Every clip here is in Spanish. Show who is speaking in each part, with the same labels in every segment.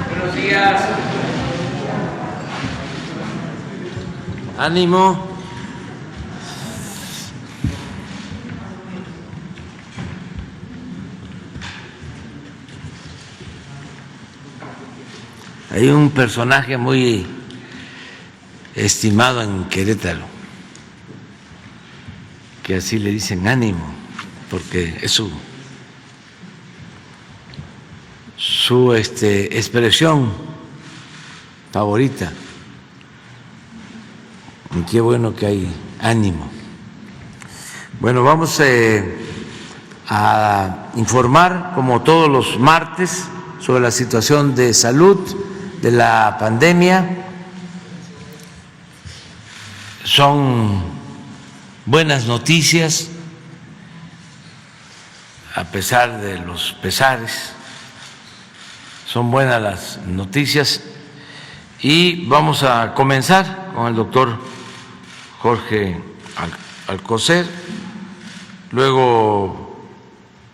Speaker 1: Buenos días. Ánimo. Hay un personaje muy estimado en Querétaro, que así le dicen ánimo, porque es su expresión favorita. Y qué bueno que hay ánimo. Bueno, vamos a informar, como todos los martes, sobre la situación de salud de la pandemia. Son buenas noticias, a pesar de los pesares. Son buenas las noticias y vamos a comenzar con el doctor Jorge Alcocer, luego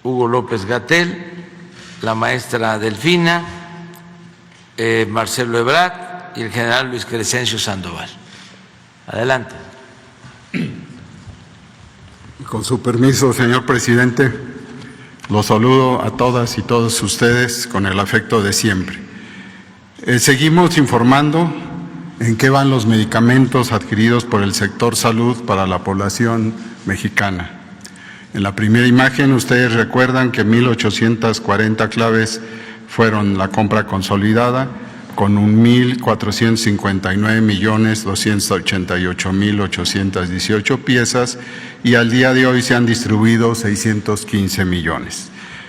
Speaker 1: Hugo López-Gatell, la maestra Delfina, Marcelo Ebrard y el general Luis Crescencio Sandoval. Adelante.
Speaker 2: Con su permiso, señor presidente, los saludo a todas y todos ustedes con el afecto de siempre. Seguimos informando en qué van los medicamentos adquiridos por el sector salud para la población mexicana. En la primera imagen, ustedes recuerdan que 1,840 claves fueron la compra consolidada, con 1,459,288,818 piezas, y al día de hoy se han distribuido 615 millones.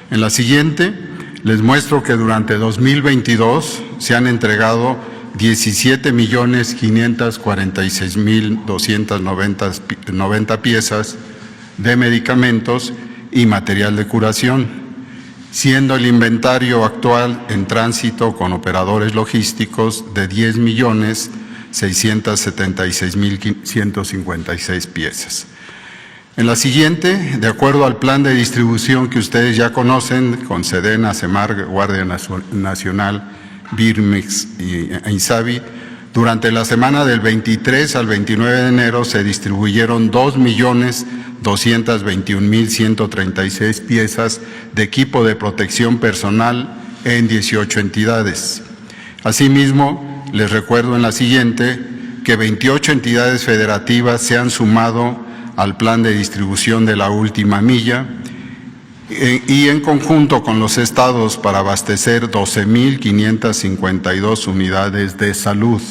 Speaker 2: En la siguiente, les muestro que durante 2022 se han entregado 17,546,290 piezas de medicamentos y material de curación, siendo el inventario actual en tránsito con operadores logísticos de 10,676,156 piezas. En la siguiente, de acuerdo al plan de distribución que ustedes ya conocen, con Sedena, Semar, Guardia Nacional, Birmex y Insabi, durante la semana del 23 al 29 de enero se distribuyeron 2,221,136 piezas de equipo de protección personal en 18 entidades. Asimismo, les recuerdo en la siguiente que 28 entidades federativas se han sumado al plan de distribución de la última milla y en conjunto con los estados para abastecer 12,552 unidades de salud.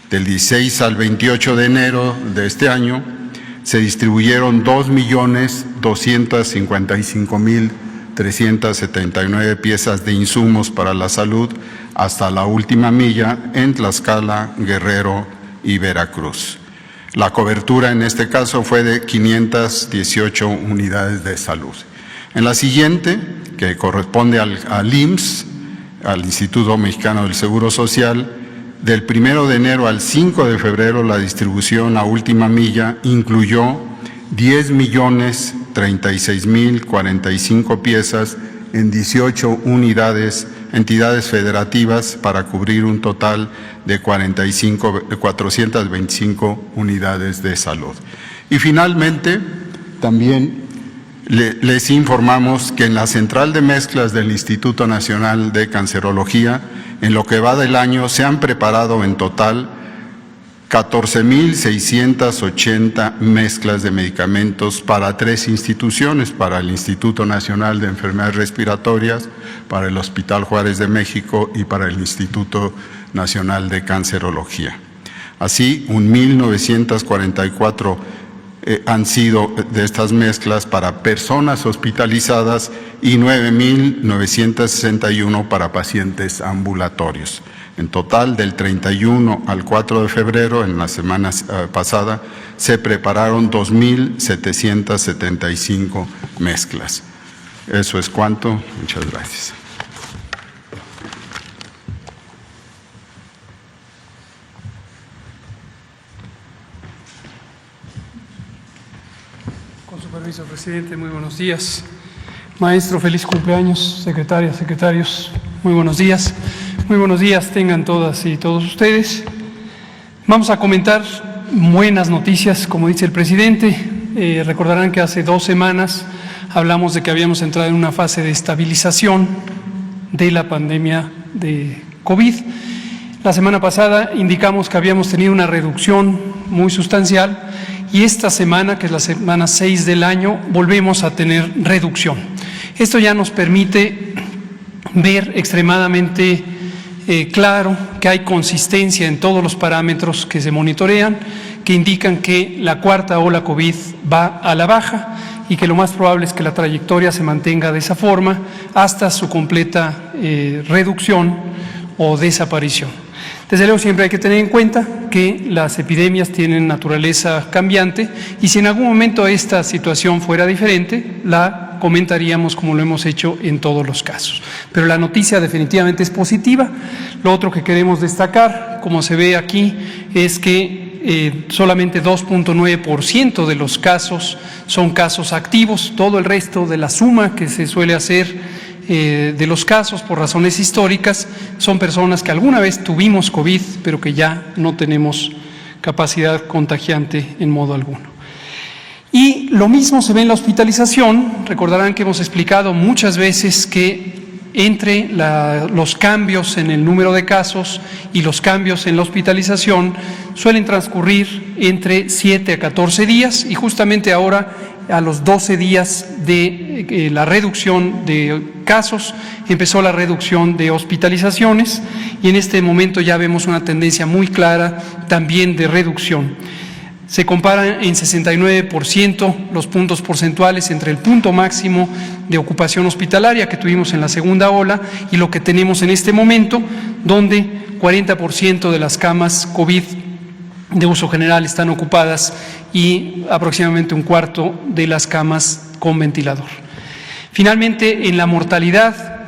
Speaker 2: Del 16 al 28 de enero de este año se distribuyeron 2,255,379 piezas de insumos para la salud hasta la última milla en Tlaxcala, Guerrero y Veracruz. La cobertura en este caso fue de 518 unidades de salud. En la siguiente, que corresponde al IMSS, al Instituto Mexicano del Seguro Social, del 1 de enero al 5 de febrero la distribución a última milla incluyó 10,036,045 piezas en 18 entidades federativas para cubrir un total de 425 unidades de salud. Y finalmente, también les informamos que en la central de mezclas del Instituto Nacional de Cancerología, en lo que va del año, se han preparado en total 14.680 mezclas de medicamentos para 3 instituciones, para el Instituto Nacional de Enfermedades Respiratorias, para el Hospital Juárez de México y para el Instituto Nacional de Cancerología. Así, 1.944 han sido de estas mezclas para personas hospitalizadas y 9.961 para pacientes ambulatorios. En total, del 31 al 4 de febrero, en la semana pasada, se prepararon 2.775 mezclas. Eso es cuanto. Muchas gracias.
Speaker 3: Con su permiso, presidente, muy buenos días. Maestro, feliz cumpleaños. Secretarias, secretarios, muy buenos días. Muy buenos días tengan todas y todos ustedes. Vamos a comentar buenas noticias, como dice el presidente. Recordarán que hace 2 semanas hablamos de que habíamos entrado en una fase de estabilización de la pandemia de COVID. La semana pasada indicamos que habíamos tenido una reducción muy sustancial y esta semana, que es la semana 6 del año, volvemos a tener reducción. Esto ya nos permite ver extremadamente claro que hay consistencia en todos los parámetros que se monitorean, que indican que la cuarta ola COVID va a la baja y que lo más probable es que la trayectoria se mantenga de esa forma hasta su completa reducción o desaparición. Desde luego siempre hay que tener en cuenta que las epidemias tienen naturaleza cambiante y si en algún momento esta situación fuera diferente, la comentaríamos como lo hemos hecho en todos los casos. Pero la noticia definitivamente es positiva. Lo otro que queremos destacar, como se ve aquí, es que solamente 2.9% de los casos son casos activos. Todo el resto de la suma que se suele hacer de los casos por razones históricas son personas que alguna vez tuvimos COVID, pero que ya no tenemos capacidad contagiante en modo alguno. Y lo mismo se ve en la hospitalización. Recordarán que hemos explicado muchas veces que entre los cambios en el número de casos y los cambios en la hospitalización suelen transcurrir entre 7 a 14 días y justamente ahora a los 12 días de la reducción de casos empezó la reducción de hospitalizaciones y en este momento ya vemos una tendencia muy clara también de reducción. Se comparan en 69% los puntos porcentuales entre el punto máximo de ocupación hospitalaria que tuvimos en la segunda ola y lo que tenemos en este momento, donde 40% de las camas COVID de uso general están ocupadas y aproximadamente un cuarto de las camas con ventilador. Finalmente, en la mortalidad,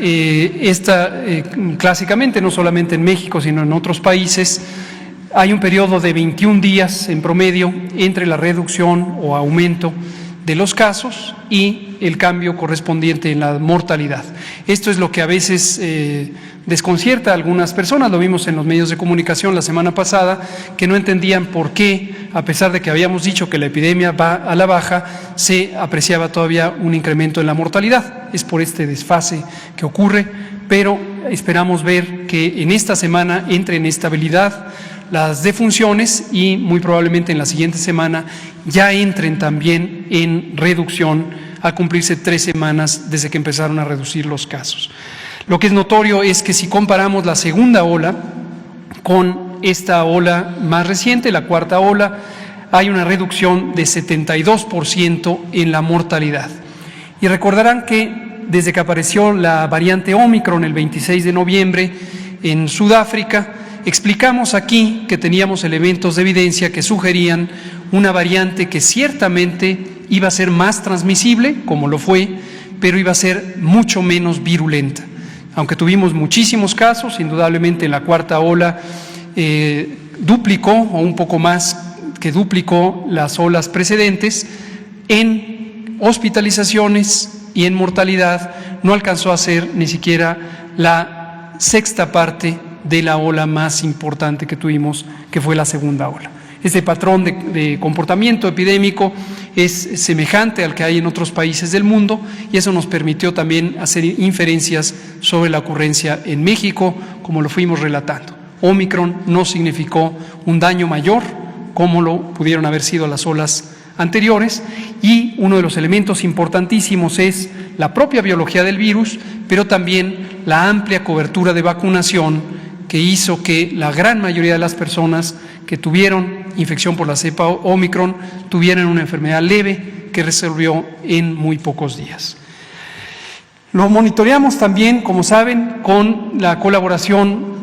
Speaker 3: clásicamente, no solamente en México, sino en otros países, hay un periodo de 21 días en promedio entre la reducción o aumento de los casos y el cambio correspondiente en la mortalidad. Esto es lo que a veces desconcierta a algunas personas, lo vimos en los medios de comunicación la semana pasada, que no entendían por qué, a pesar de que habíamos dicho que la epidemia va a la baja, se apreciaba todavía un incremento en la mortalidad. Es por este desfase que ocurre, pero esperamos ver que en esta semana entre en estabilidad las defunciones y muy probablemente en la siguiente semana ya entren también en reducción al cumplirse 3 semanas desde que empezaron a reducir los casos. Lo que es notorio es que si comparamos la segunda ola con esta ola más reciente, la cuarta ola, hay una reducción de 72% en la mortalidad. Y recordarán que desde que apareció la variante Ómicron el 26 de noviembre en Sudáfrica, explicamos aquí que teníamos elementos de evidencia que sugerían una variante que ciertamente iba a ser más transmisible, como lo fue, pero iba a ser mucho menos virulenta. Aunque tuvimos muchísimos casos, indudablemente en la cuarta ola duplicó o un poco más que duplicó las olas precedentes, en hospitalizaciones y en mortalidad no alcanzó a ser ni siquiera la sexta parte de la ola más importante que tuvimos, que fue la segunda ola. Este patrón de comportamiento epidémico es semejante al que hay en otros países del mundo y eso nos permitió también hacer inferencias sobre la ocurrencia en México, como lo fuimos relatando. Ómicron no significó un daño mayor como lo pudieron haber sido las olas anteriores, y uno de los elementos importantísimos es la propia biología del virus, pero también la amplia cobertura de vacunación que hizo que la gran mayoría de las personas que tuvieron infección por la cepa Ómicron tuvieran una enfermedad leve que resolvió en muy pocos días. Lo monitoreamos también, como saben, con la colaboración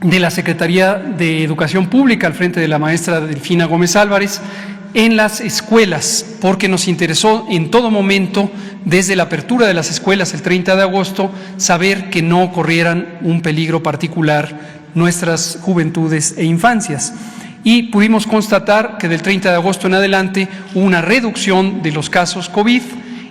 Speaker 3: de la Secretaría de Educación Pública al frente de la maestra Delfina Gómez Álvarez en las escuelas, porque nos interesó en todo momento, desde la apertura de las escuelas el 30 de agosto, saber que no corrieran un peligro particular nuestras juventudes e infancias. Y pudimos constatar que del 30 de agosto en adelante hubo una reducción de los casos COVID,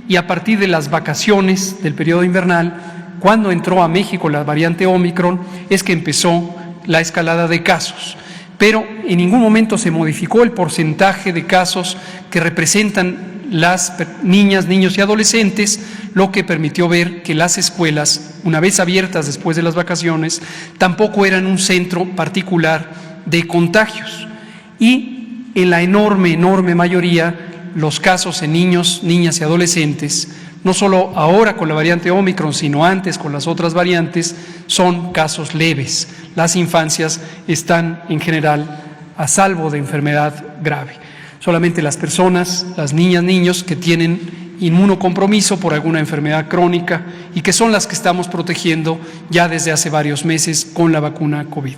Speaker 3: y a partir de las vacaciones del periodo invernal, cuando entró a México la variante Ómicron, es que empezó la escalada de casos. Pero en ningún momento se modificó el porcentaje de casos que representan las niñas, niños y adolescentes, lo que permitió ver que las escuelas, una vez abiertas después de las vacaciones, tampoco eran un centro particular de contagios. Y en la enorme mayoría, los casos en niños, niñas y adolescentes, no solo ahora con la variante Ómicron, sino antes con las otras variantes, son casos leves. Las infancias están en general a salvo de enfermedad grave. Solamente las personas, las niñas, niños que tienen inmunocompromiso por alguna enfermedad crónica y que son las que estamos protegiendo ya desde hace varios meses con la vacuna COVID.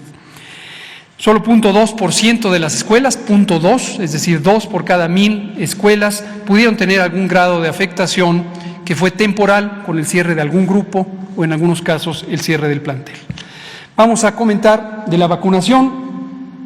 Speaker 3: Solo 0.2% de las escuelas, 0.2, es decir, 2 por cada 1000 escuelas, pudieron tener algún grado de afectación que fue temporal con el cierre de algún grupo o en algunos casos el cierre del plantel. Vamos a comentar de la vacunación.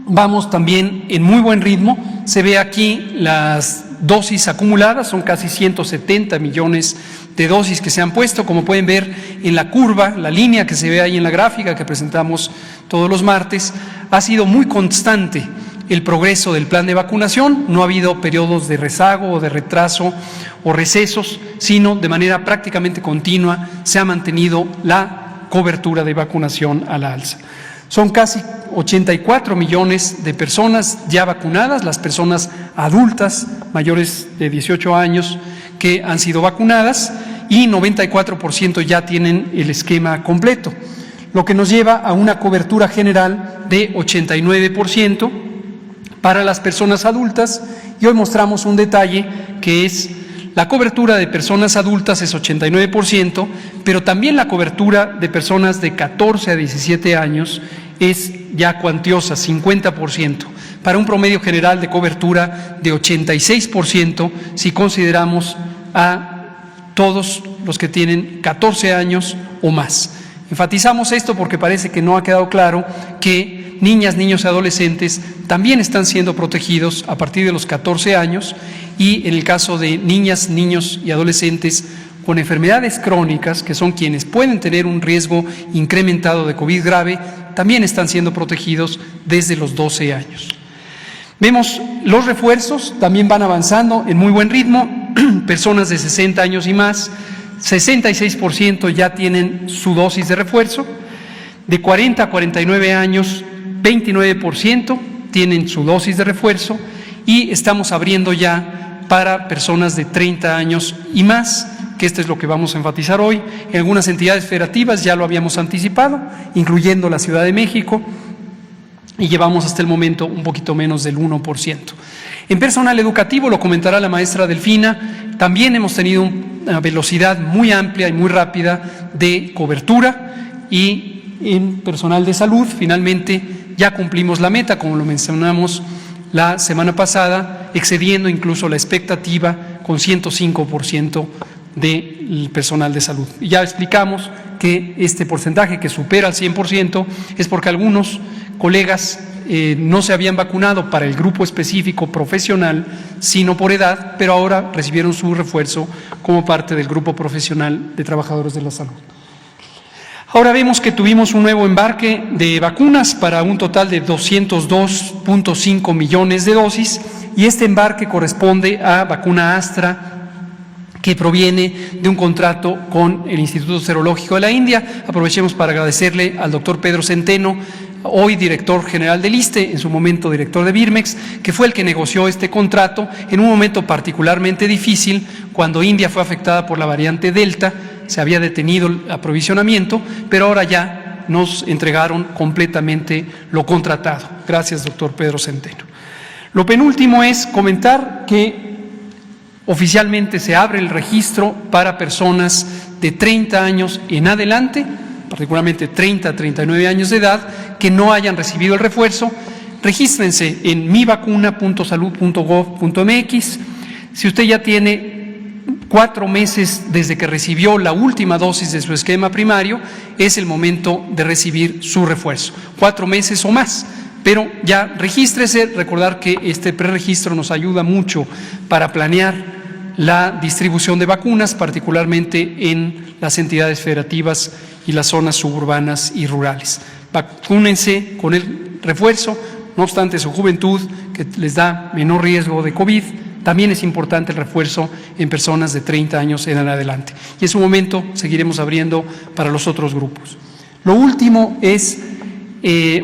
Speaker 3: Vamos también en muy buen ritmo. Se ve aquí las dosis acumuladas, son casi 170 millones de dosis que se han puesto. Como pueden ver en la curva, la línea que se ve ahí en la gráfica que presentamos todos los martes, ha sido muy constante el progreso del plan de vacunación. No ha habido periodos de rezago o de retraso o recesos, sino de manera prácticamente continua se ha mantenido la cobertura de vacunación a la alza. Son casi 84 millones de personas ya vacunadas, las personas adultas mayores de 18 años que han sido vacunadas, y 94% ya tienen el esquema completo, lo que nos lleva a una cobertura general de 89% para las personas adultas. Y hoy mostramos un detalle que es la cobertura de personas adultas es 89%, pero también la cobertura de personas de 14 a 17 años es ya cuantiosa, 50%, para un promedio general de cobertura de 86% si consideramos a todos los que tienen 14 años o más. Enfatizamos esto porque parece que no ha quedado claro que niñas, niños y adolescentes también están siendo protegidos a partir de los 14 años, y en el caso de niñas, niños y adolescentes con enfermedades crónicas, que son quienes pueden tener un riesgo incrementado de COVID grave, también están siendo protegidos desde los 12 años. Vemos los refuerzos, también van avanzando en muy buen ritmo. Personas de 60 años y más, 66% ya tienen su dosis de refuerzo. De 40 a 49 años, 29% tienen su dosis de refuerzo, y estamos abriendo ya para personas de 30 años y más, que esto es lo que vamos a enfatizar hoy. En algunas entidades federativas ya lo habíamos anticipado, incluyendo la Ciudad de México, y llevamos hasta el momento un poquito menos del 1%. En personal educativo, lo comentará la maestra Delfina, también hemos tenido una velocidad muy amplia y muy rápida de cobertura, y en personal de salud finalmente ya cumplimos la meta, como lo mencionamos la semana pasada, excediendo incluso la expectativa con 105% del personal de salud. Y ya explicamos que este porcentaje que supera el 100% es porque algunos colegas no se habían vacunado para el grupo específico profesional, sino por edad, pero ahora recibieron su refuerzo como parte del grupo profesional de trabajadores de la salud. Ahora vemos que tuvimos un nuevo embarque de vacunas para un total de 202.5 millones de dosis, y este embarque corresponde a vacuna Astra, que proviene de un contrato con el Instituto Serológico de la India. Aprovechemos para agradecerle al doctor Pedro Centeno, hoy director general del ISSSTE, en su momento director de Birmex, que fue el que negoció este contrato en un momento particularmente difícil, cuando India fue afectada por la variante Delta, se había detenido el aprovisionamiento, pero ahora ya nos entregaron completamente lo contratado. Gracias, doctor Pedro Centeno. Lo penúltimo es comentar que oficialmente se abre el registro para personas de 30 años en adelante, particularmente 30 a 39 años de edad, que no hayan recibido el refuerzo. Regístrense en mivacuna.salud.gov.mx. Si usted ya tiene 4 meses desde que recibió la última dosis de su esquema primario, es el momento de recibir su refuerzo. 4 meses o más. Pero ya regístrese, recordar que este preregistro nos ayuda mucho para planear la distribución de vacunas, particularmente en las entidades federativas y las zonas suburbanas y rurales. Vacúnense con el refuerzo, no obstante su juventud, que les da menor riesgo de COVID. También es importante el refuerzo en personas de 30 años en adelante. Y en su momento seguiremos abriendo para los otros grupos. Lo último es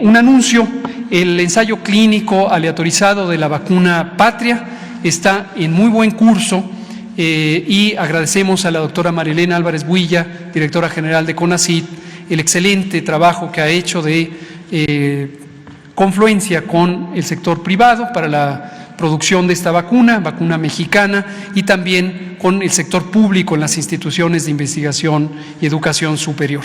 Speaker 3: un anuncio. El ensayo clínico aleatorizado de la vacuna Patria está en muy buen curso y agradecemos a la doctora Marilena Álvarez Builla, directora general de CONACYT, el excelente trabajo que ha hecho de confluencia con el sector privado para la producción de esta vacuna mexicana, y también con el sector público en las instituciones de investigación y educación superior.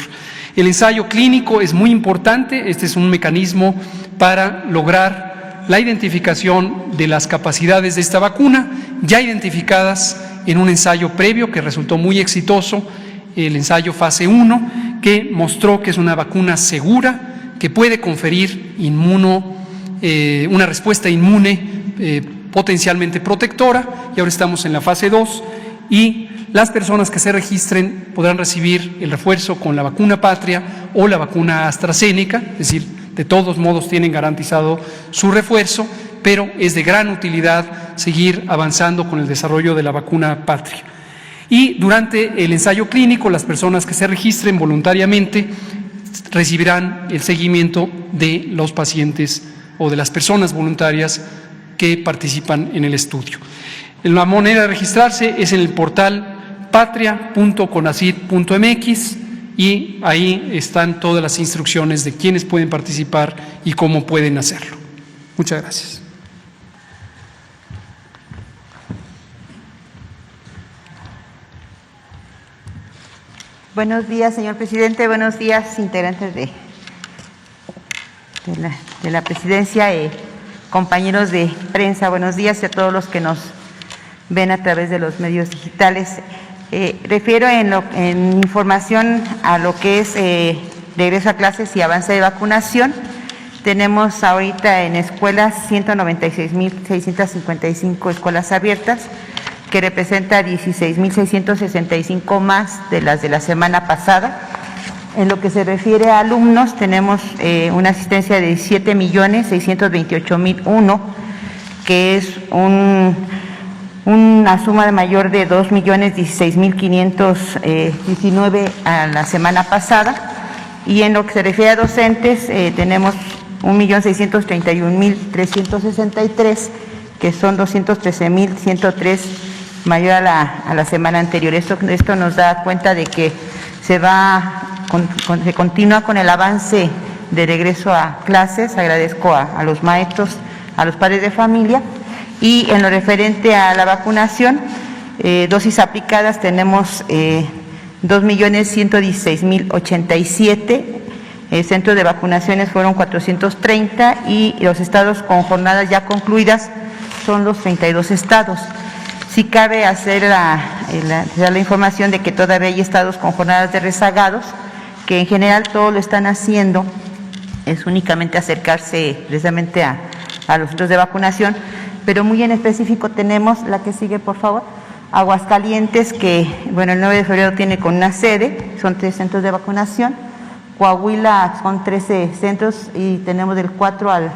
Speaker 3: El ensayo clínico es muy importante. Este es un mecanismo para lograr la identificación de las capacidades de esta vacuna, ya identificadas en un ensayo previo que resultó muy exitoso, el ensayo fase 1, que mostró que es una vacuna segura, que puede conferir una respuesta inmune potencialmente protectora, y ahora estamos en la fase 2, y las personas que se registren podrán recibir el refuerzo con la vacuna Patria o la vacuna AstraZeneca, es decir, de todos modos tienen garantizado su refuerzo, pero es de gran utilidad seguir avanzando con el desarrollo de la vacuna Patria. Y durante el ensayo clínico, las personas que se registren voluntariamente recibirán el seguimiento de los pacientes o de las personas voluntarias que participan en el estudio. La manera de registrarse es en el portal patria.conacyd.mx, y ahí están todas las instrucciones de quiénes pueden participar y cómo pueden hacerlo. Muchas gracias.
Speaker 4: Buenos días, señor presidente. Buenos días, integrantes de la presidencia, compañeros de prensa. Buenos días a todos los que nos ven a través de los medios digitales. Refiero en información a lo que es regreso a clases y avance de vacunación. Tenemos ahorita en escuelas 196.655 escuelas abiertas, que representa 16.665 más de las de la semana pasada. En lo que se refiere a alumnos, tenemos una asistencia de 7.628.001, que es una suma de mayor de 2.016.519 a la semana pasada. Y en lo que se refiere a docentes, tenemos 1.631.363, que son 213.103 mayor a la semana anterior. Esto nos da cuenta de que se continúa con el avance de regreso a clases. Agradezco a los maestros, a los padres de familia. Y en lo referente a la vacunación, dosis aplicadas tenemos 2.116.087, centros de vacunaciones fueron 430, y los estados con jornadas ya concluidas son los 32 estados. Sí cabe hacer la información de que todavía hay estados con jornadas de rezagados, que en general todo lo están haciendo, es únicamente acercarse precisamente a los centros de vacunación, pero muy en específico tenemos la que sigue, por favor, Aguascalientes, que bueno, el 9 de febrero tiene con una sede, son 3 centros de vacunación. Coahuila son 13 centros, y tenemos del 4 al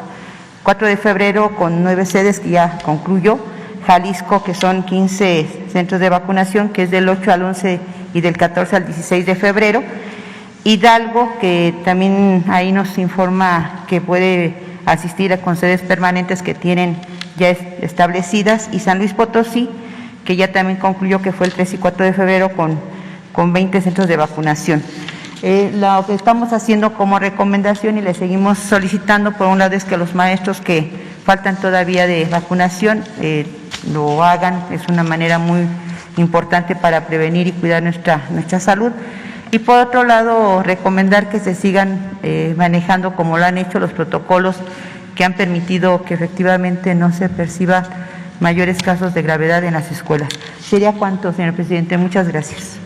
Speaker 4: 4 de febrero con 9 sedes que ya concluyó. Jalisco, que son 15 centros de vacunación, que es del 8 al 11 y del 14 al 16 de febrero. Hidalgo, que también ahí nos informa que puede asistir con sedes permanentes que tienen ya establecidas, y San Luis Potosí, que ya también concluyó, que fue el 3 y 4 de febrero con 20 centros de vacunación. Lo que estamos haciendo como recomendación y le seguimos solicitando, por un lado, es que los maestros que faltan todavía de vacunación lo hagan. Es una manera muy importante para prevenir y cuidar nuestra salud. Y por otro lado, recomendar que se sigan manejando, como lo han hecho, los protocolos que han permitido que efectivamente no se perciba mayores casos de gravedad en las escuelas. ¿Sería cuánto, señor presidente? Muchas gracias.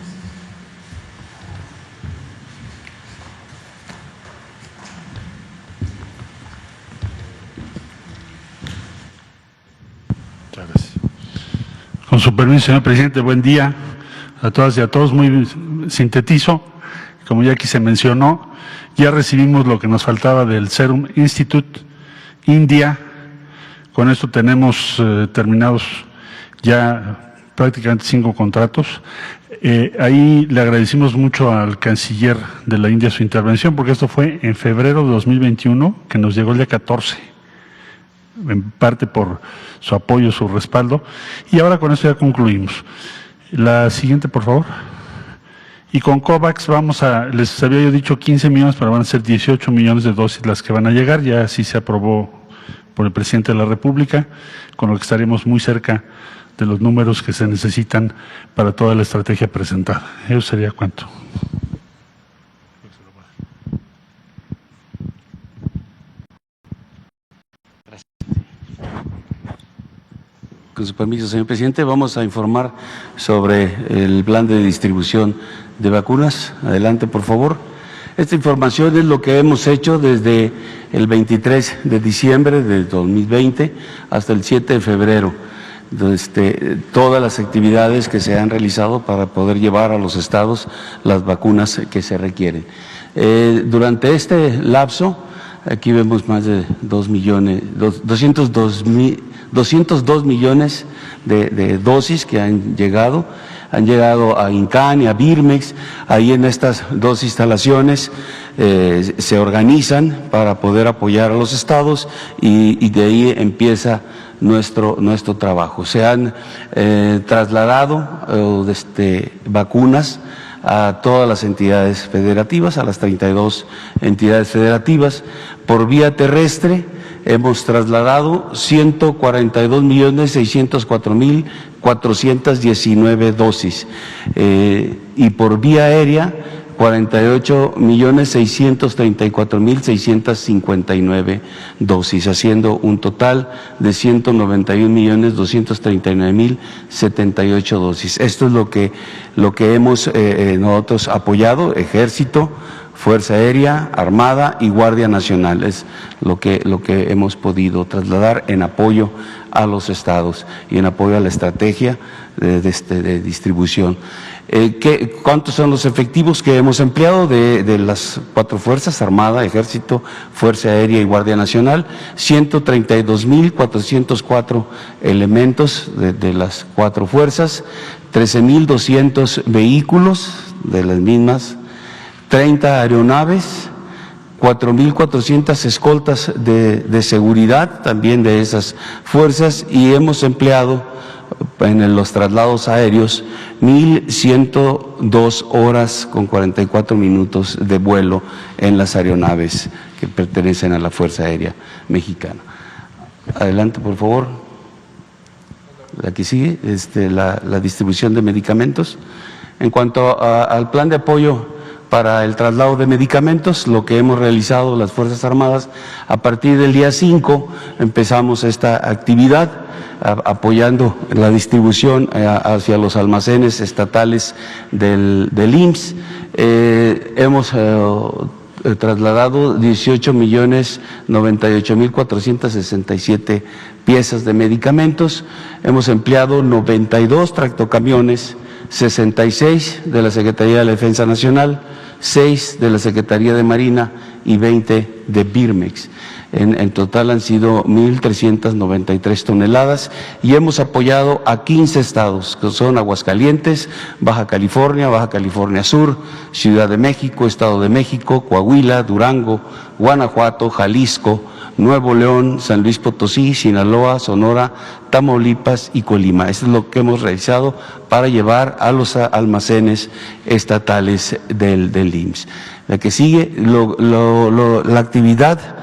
Speaker 5: Muchas gracias. Con su permiso, señor presidente, buen día a todas y a todos. Muy sintetizo, como ya aquí se mencionó, ya recibimos lo que nos faltaba del Serum Institute India. Con esto tenemos terminados ya prácticamente 5 contratos. Ahí le agradecimos mucho al canciller de la India su intervención, porque esto fue en febrero de 2021, que nos llegó el día 14, en parte por su apoyo, su respaldo, y ahora con esto ya concluimos. La siguiente, por favor. Y con COVAX les había yo dicho 15 millones, pero van a ser 18 millones de dosis las que van a llegar. Ya así se aprobó por el presidente de la República, con lo que estaremos muy cerca de los números que se necesitan para toda la estrategia presentada. ¿Eso sería cuánto?
Speaker 6: Con su permiso, señor presidente, vamos a informar sobre el plan de distribución de vacunas. Adelante, por favor. Esta información es lo que hemos hecho desde el 23 de diciembre de 2020 hasta el 7 de febrero. Todas las actividades que se han realizado para poder llevar a los estados las vacunas que se requieren. Durante este lapso, aquí vemos más de 202 millones de dosis que han llegado a INCAN y a Birmex. Ahí en estas dos instalaciones se organizan para poder apoyar a los estados y de ahí empieza nuestro trabajo. Se han trasladado vacunas a todas las entidades federativas, a las 32 entidades federativas. Por vía terrestre hemos trasladado 142.604.419 dosis y por vía aérea 48.634.659 dosis, haciendo un total de 191.239.078 dosis. Esto es lo que hemos nosotros apoyado, Ejército, Fuerza Aérea, Armada y Guardia Nacional. Es lo que hemos podido trasladar en apoyo a los estados y en apoyo a la estrategia de distribución. ¿Cuántos son los efectivos que hemos empleado de las 4 fuerzas, Armada, Ejército, Fuerza Aérea y Guardia Nacional? 132.404 elementos de las 4 fuerzas, 13.200 vehículos de las mismas, 30 aeronaves, 4.400 escoltas de seguridad también de esas fuerzas, y hemos empleado en los traslados aéreos 1.102 horas con 44 minutos de vuelo en las aeronaves que pertenecen a la Fuerza Aérea Mexicana. Adelante, por favor. La que sigue, la distribución de medicamentos. En cuanto al plan de apoyo para el traslado de medicamentos, lo que hemos realizado las Fuerzas Armadas, a partir del día 5 empezamos esta actividad apoyando la distribución hacia los almacenes estatales del IMSS. Hemos trasladado 18.098.467 piezas de medicamentos. Hemos empleado 92 tractocamiones, 66 de la Secretaría de la Defensa Nacional, 6 de la Secretaría de Marina y 20 de Birmex. En total han sido 1.393 toneladas y hemos apoyado a 15 estados, que son Aguascalientes, Baja California Sur, Ciudad de México, Estado de México, Coahuila, Durango, Guanajuato, Jalisco, Nuevo León, San Luis Potosí, Sinaloa, Sonora, Tamaulipas y Colima. Eso es lo que hemos realizado para llevar a los almacenes estatales del IMSS. La que sigue, la actividad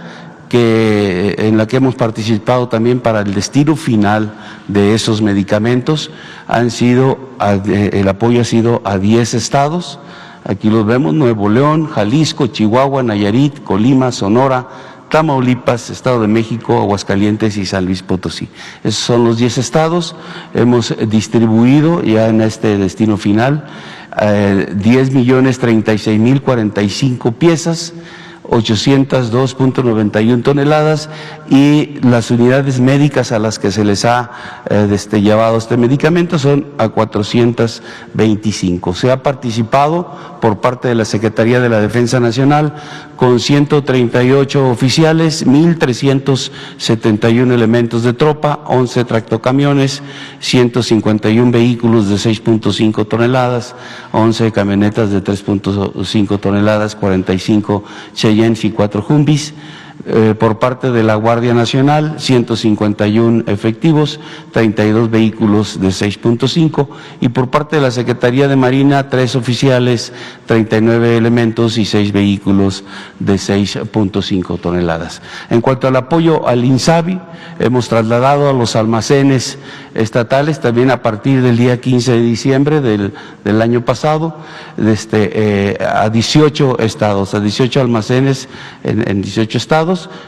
Speaker 6: en la que hemos participado también para el destino final de esos medicamentos, el apoyo ha sido a 10 estados, aquí los vemos: Nuevo León, Jalisco, Chihuahua, Nayarit, Colima, Sonora, Tamaulipas, Estado de México, Aguascalientes y San Luis Potosí. Esos son los 10 estados. Hemos distribuido ya en este destino final 10.036.045 piezas, 802.91 toneladas, y las unidades médicas a las que se les ha llevado este medicamento son a 425. Se ha participado por parte de la Secretaría de la Defensa Nacional con 138 oficiales, 1.371 elementos de tropa, 11 tractocamiones, 151 vehículos de 6.5 toneladas, 11 camionetas de 3.5 toneladas, 45 Cheyennes y 4 Jumbis. Por parte de la Guardia Nacional, 151 efectivos, 32 vehículos de 6.5, y por parte de la Secretaría de Marina, 3 oficiales, 39 elementos y 6 vehículos de 6.5 toneladas. En cuanto al apoyo al INSABI, hemos trasladado a los almacenes estatales también a partir del día 15 de diciembre del año pasado, a 18 estados, a 18 almacenes en 18 estados,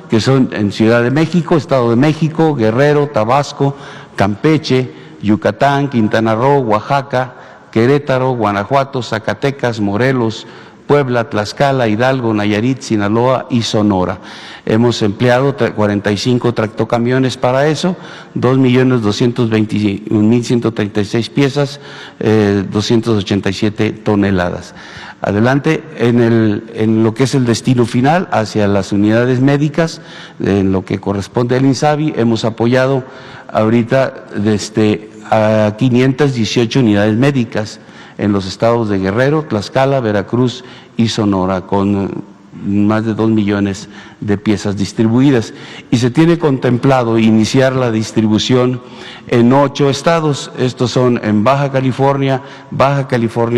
Speaker 6: que son en Ciudad de México, Estado de México, Guerrero, Tabasco, Campeche, Yucatán, Quintana Roo, Oaxaca, Querétaro, Guanajuato, Zacatecas, Morelos, Puebla, Tlaxcala, Hidalgo, Nayarit, Sinaloa y Sonora. Hemos empleado 45 tractocamiones para eso, 2.221.136 piezas, 287 toneladas. Adelante, en lo que es el destino final, hacia las unidades médicas, en lo que corresponde al INSABI, hemos apoyado ahorita a 518 unidades médicas en los estados de Guerrero, Tlaxcala, Veracruz y Sonora, con más de 2 millones de piezas distribuidas. Y se tiene contemplado iniciar la distribución en 8 estados. Estos son en Baja California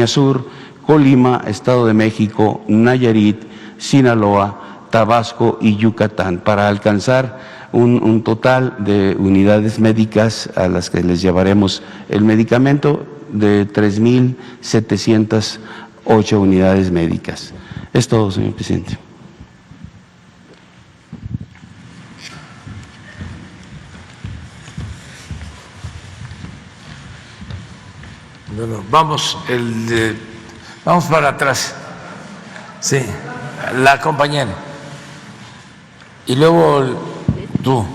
Speaker 6: Sur, Colima, Estado de México, Nayarit, Sinaloa, Tabasco y Yucatán, para alcanzar un total de unidades médicas a las que les llevaremos el medicamento de 3.708 unidades médicas. Es todo, señor presidente.
Speaker 1: Bueno, vamos para atrás. Sí, la compañera. Y luego tú,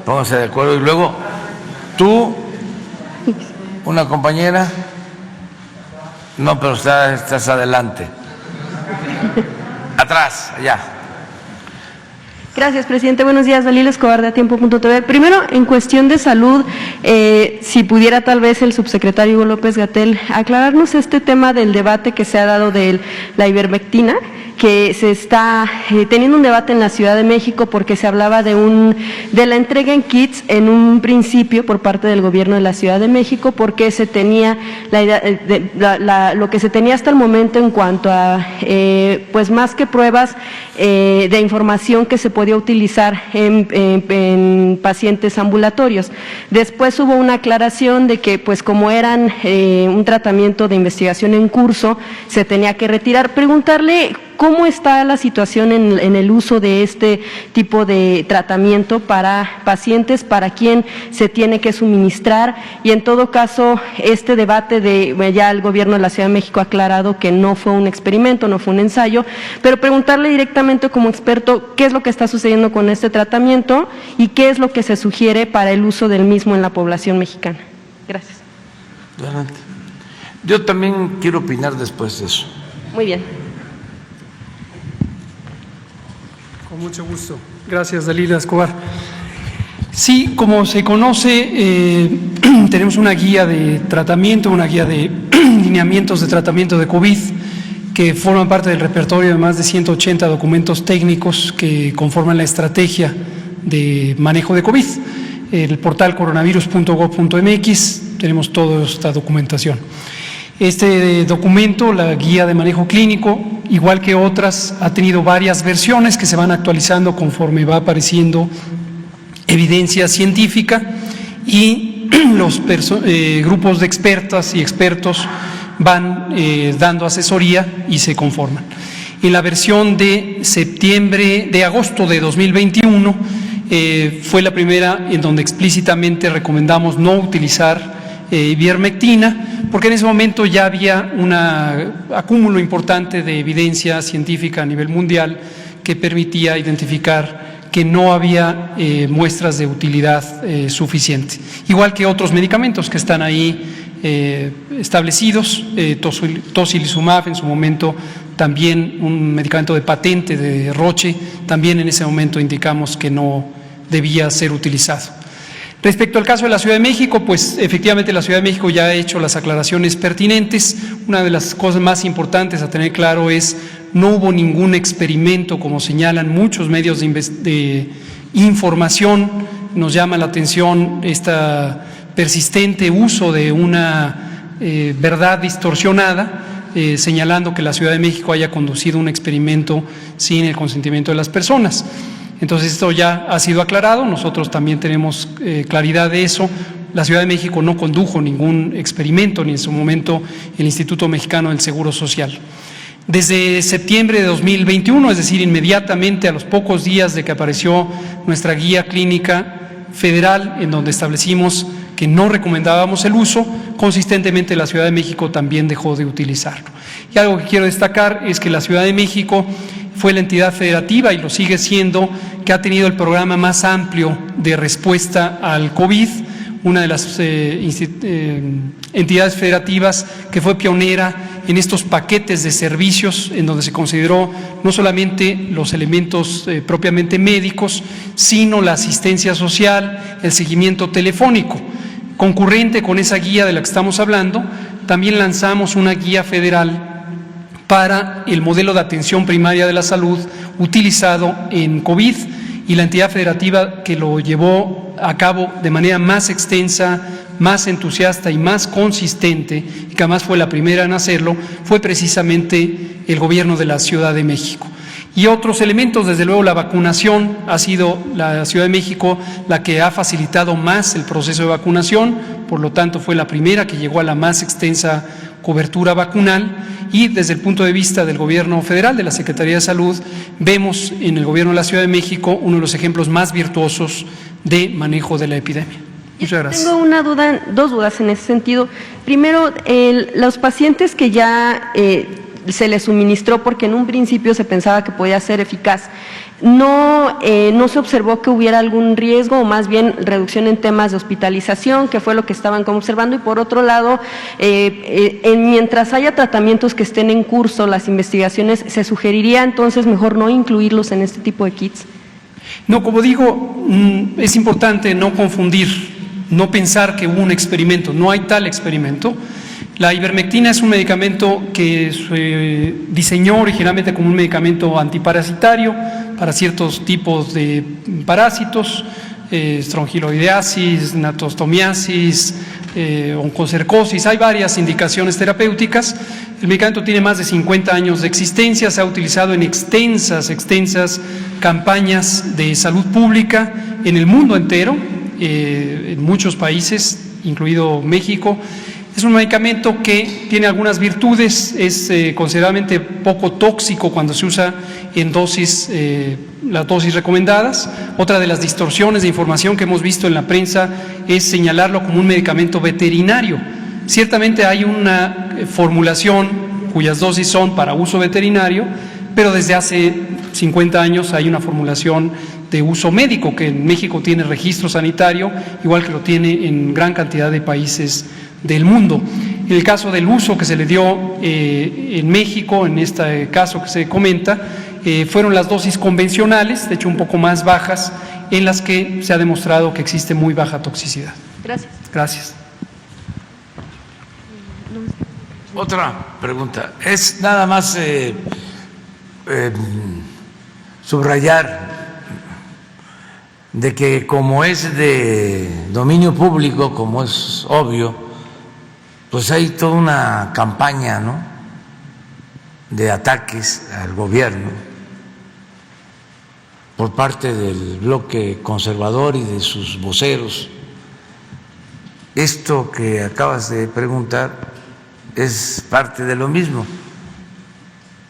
Speaker 1: pónganse de acuerdo. Y luego tú, una compañera. No, pero estás adelante. Atrás, allá.
Speaker 7: Gracias, presidente. Buenos días, Dalila Escobar de Atiempo.tv. Primero, en cuestión de salud, si pudiera tal vez el subsecretario Hugo López-Gatell aclararnos este tema del debate que se ha dado de la ivermectina, que se está teniendo un debate en la Ciudad de México porque se hablaba de la entrega en kits en un principio por parte del gobierno de la Ciudad de México, porque se tenía lo que se tenía hasta el momento en cuanto a pues más que pruebas de información que se podía utilizar en pacientes ambulatorios. Después hubo una aclaración de que pues como eran un tratamiento de investigación en curso, se tenía que retirar. Preguntarle ¿cómo está la situación en el uso de este tipo de tratamiento para pacientes, para quién se tiene que suministrar? Y en todo caso, este debate ya el gobierno de la Ciudad de México ha aclarado que no fue un experimento, no fue un ensayo, pero preguntarle directamente como experto qué es lo que está sucediendo con este tratamiento y qué es lo que se sugiere para el uso del mismo en la población mexicana. Gracias.
Speaker 1: Adelante. Yo también quiero opinar después de eso.
Speaker 7: Muy bien.
Speaker 3: Con mucho gusto. Gracias, Dalila Escobar. Sí, como se conoce, tenemos una guía de tratamiento, una guía de lineamientos de tratamiento de COVID que forman parte del repertorio de más de 180 documentos técnicos que conforman la estrategia de manejo de COVID. El portal coronavirus.gov.mx tenemos toda esta documentación. Este documento, la guía de manejo clínico, igual que otras, ha tenido varias versiones que se van actualizando conforme va apareciendo evidencia científica y los grupos de expertas y expertos van dando asesoría y se conforman. En la versión de agosto de 2021 fue la primera en donde explícitamente recomendamos no utilizar ivermectina, porque en ese momento ya había un acúmulo importante de evidencia científica a nivel mundial que permitía identificar que no había muestras de utilidad suficiente. Igual que otros medicamentos que están ahí establecidos, tocilizumab en su momento, también un medicamento de patente de Roche, también en ese momento indicamos que no debía ser utilizado. Respecto al caso de la Ciudad de México, pues efectivamente la Ciudad de México ya ha hecho las aclaraciones pertinentes. Una de las cosas más importantes a tener claro es no hubo ningún experimento, como señalan muchos medios de información. Nos llama la atención este persistente uso de una verdad distorsionada, señalando que la Ciudad de México haya conducido un experimento sin el consentimiento de las personas. Entonces esto ya ha sido aclarado, nosotros también tenemos claridad de eso. La Ciudad de México no condujo ningún experimento, ni en su momento el Instituto Mexicano del Seguro Social. Desde septiembre de 2021, es decir, inmediatamente a los pocos días de que apareció nuestra guía clínica federal, en donde establecimos que no recomendábamos el uso, consistentemente la Ciudad de México también dejó de utilizarlo. Y algo que quiero destacar es que la Ciudad de México fue la entidad federativa, y lo sigue siendo, que ha tenido el programa más amplio de respuesta al COVID, una de las entidades federativas que fue pionera en estos paquetes de servicios, en donde se consideró no solamente los elementos propiamente médicos, sino la asistencia social, el seguimiento telefónico. Concurrente con esa guía de la que estamos hablando, también lanzamos una guía federal para el modelo de atención primaria de la salud utilizado en COVID, y la entidad federativa que lo llevó a cabo de manera más extensa, más entusiasta y más consistente, y que además fue la primera en hacerlo, fue precisamente el gobierno de la Ciudad de México. Y otros elementos, desde luego la vacunación, ha sido la Ciudad de México la que ha facilitado más el proceso de vacunación, por lo tanto fue la primera que llegó a la más extensa cobertura vacunal. Y desde el punto de vista del gobierno federal, de la Secretaría de Salud, vemos en el gobierno de la Ciudad de México uno de los ejemplos más virtuosos de manejo de la epidemia. Muchas gracias.
Speaker 7: Tengo dos dudas en ese sentido. Primero, los pacientes que ya se les suministró, porque en un principio se pensaba que podía ser eficaz, no se observó que hubiera algún riesgo, o más bien reducción en temas de hospitalización, que fue lo que estaban como observando. Y por otro lado, mientras haya tratamientos que estén en curso, las investigaciones, ¿se sugeriría entonces mejor no incluirlos en este tipo de kits?
Speaker 3: No, como digo, es importante no confundir, no pensar que hubo un experimento. No hay tal experimento. La ivermectina es un medicamento que se diseñó originalmente como un medicamento antiparasitario para ciertos tipos de parásitos, estrongiloideasis, natostomiasis, oncocercosis. Hay varias indicaciones terapéuticas. El medicamento tiene más de 50 años de existencia, se ha utilizado en extensas campañas de salud pública en el mundo entero, en muchos países, incluido México. Es un medicamento que tiene algunas virtudes, es considerablemente poco tóxico cuando se usa en las dosis recomendadas. Otra de las distorsiones de información que hemos visto en la prensa es señalarlo como un medicamento veterinario. Ciertamente hay una formulación cuyas dosis son para uso veterinario, pero desde hace 50 años hay una formulación de uso médico que en México tiene registro sanitario, igual que lo tiene en gran cantidad de países del mundo. En el caso del uso que se le dio en México, en este caso que se comenta, fueron las dosis convencionales, de hecho un poco más bajas, en las que se ha demostrado que existe muy baja toxicidad.
Speaker 7: Gracias.
Speaker 3: Gracias.
Speaker 1: Otra pregunta. Es nada más subrayar de que como es de dominio público, como es obvio, pues hay toda una campaña, ¿no?, de ataques al gobierno por parte del bloque conservador y de sus voceros. Esto que acabas de preguntar es parte de lo mismo.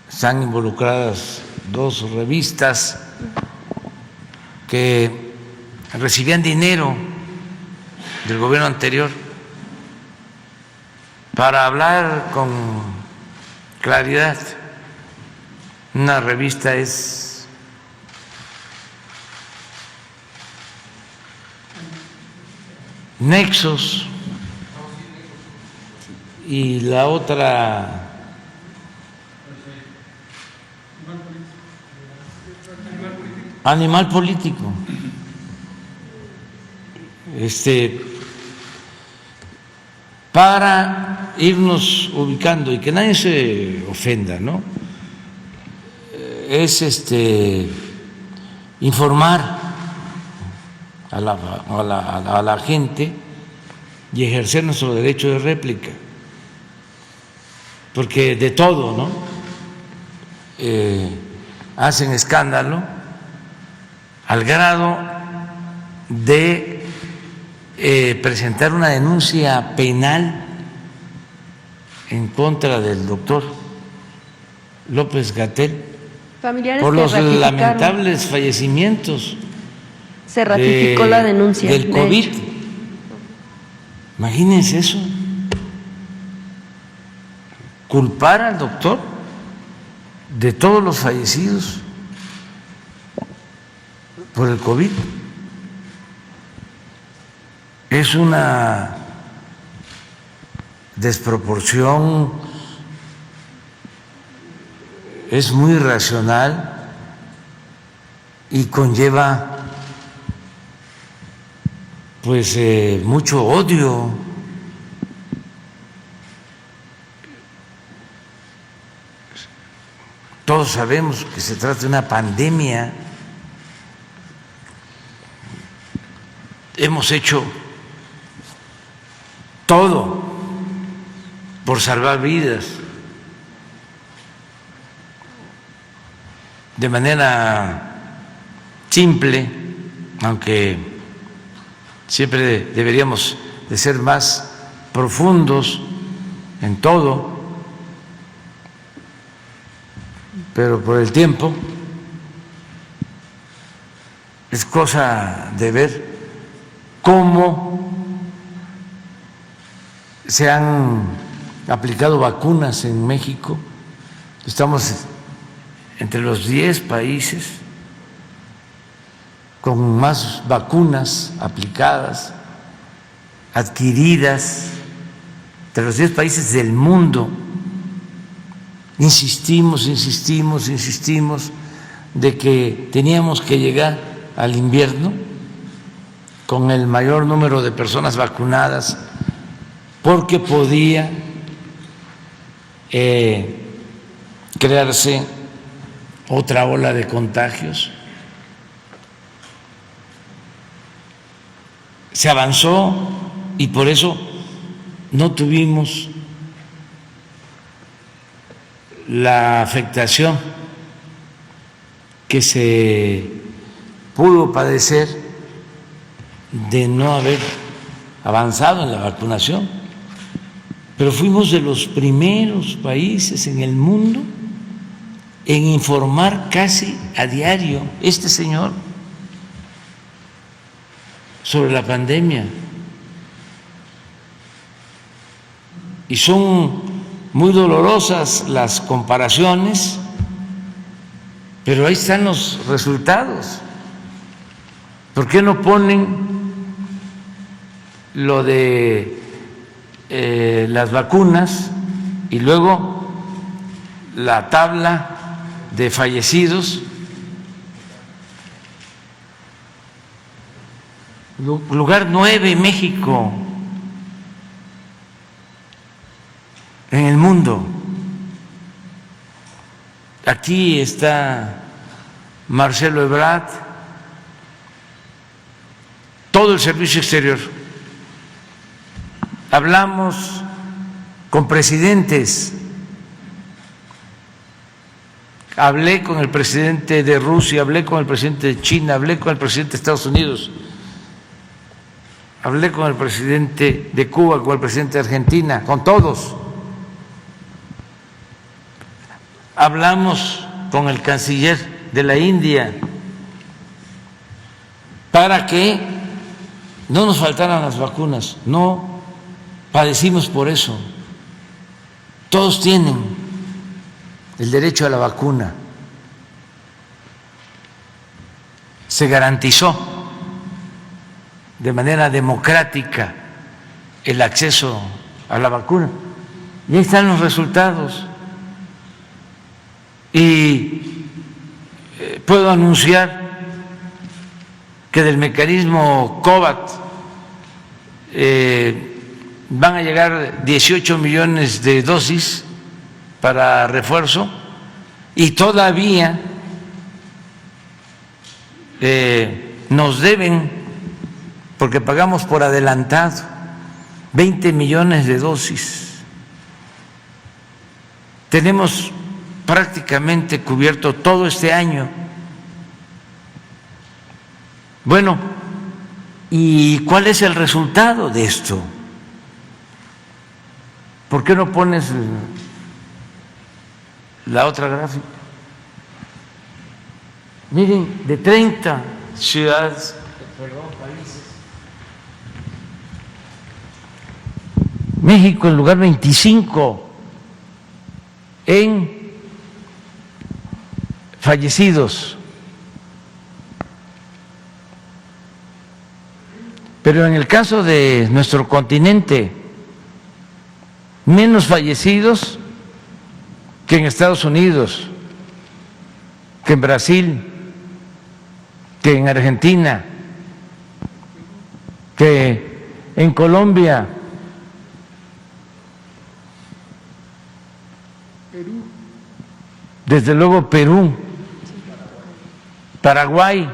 Speaker 1: Están involucradas dos revistas que recibían dinero del gobierno anterior para hablar con claridad. Una revista es Nexos y la otra Animal Político. Para irnos ubicando y que nadie se ofenda, ¿no? Es informar a la gente y ejercer nuestro derecho de réplica, porque de todo, ¿no? Hacen escándalo al grado de presentar una denuncia penal en contra del doctor López-Gatell
Speaker 7: Familiares
Speaker 1: por
Speaker 7: que
Speaker 1: los
Speaker 7: ratificaron.
Speaker 1: lamentables fallecimientos
Speaker 7: Se ratificó la denuncia.
Speaker 1: del
Speaker 7: de
Speaker 1: COVID.
Speaker 7: hecho.
Speaker 1: Imagínense eso. Culpar al doctor de todos los fallecidos por el COVID es una desproporción, es muy irracional y conlleva pues mucho odio. Todos sabemos que se trata de una pandemia. Hemos hecho todo por salvar vidas de manera simple, aunque siempre deberíamos de ser más profundos en todo, pero por el tiempo es cosa de ver cómo se han aplicado vacunas en México. Estamos entre los 10 países con más vacunas aplicadas, adquiridas, entre los 10 países del mundo. Insistimos de que teníamos que llegar al invierno con el mayor número de personas vacunadas porque podía crearse otra ola de contagios. Se avanzó y por eso no tuvimos la afectación que se pudo padecer de no haber avanzado en la vacunación, pero fuimos de los primeros países en el mundo en informar casi a diario, este señor, sobre la pandemia. Y son muy dolorosas las comparaciones, pero ahí están los resultados. ¿Por qué no ponen lo de las vacunas y luego la tabla de fallecidos, lugar 9 México en el mundo. Aquí está Marcelo Ebrard, todo el servicio exterior. Hablamos con presidentes. Hablé con el presidente de Rusia, hablé con el presidente de China, hablé con el presidente de Estados Unidos, hablé con el presidente de Cuba, con el presidente de Argentina, con todos. Hablamos con el canciller de la India para que no nos faltaran las vacunas. No padecimos por eso. Todos tienen el derecho a la vacuna. Se garantizó de manera democrática el acceso a la vacuna. Y ahí están los resultados. Y puedo anunciar que del mecanismo COVAX van a llegar 18 millones de dosis para refuerzo y todavía nos deben, porque pagamos por adelantado, 20 millones de dosis. Tenemos prácticamente cubierto todo este año. Bueno, ¿y cuál es el resultado de esto? ¿Por qué no pones la otra gráfica? Miren, de 30 ciudades, países, México en lugar 25 en fallecidos, pero en el caso de nuestro continente, menos fallecidos que en Estados Unidos, que en Brasil, que en Argentina, que en Colombia, desde luego Perú, Paraguay.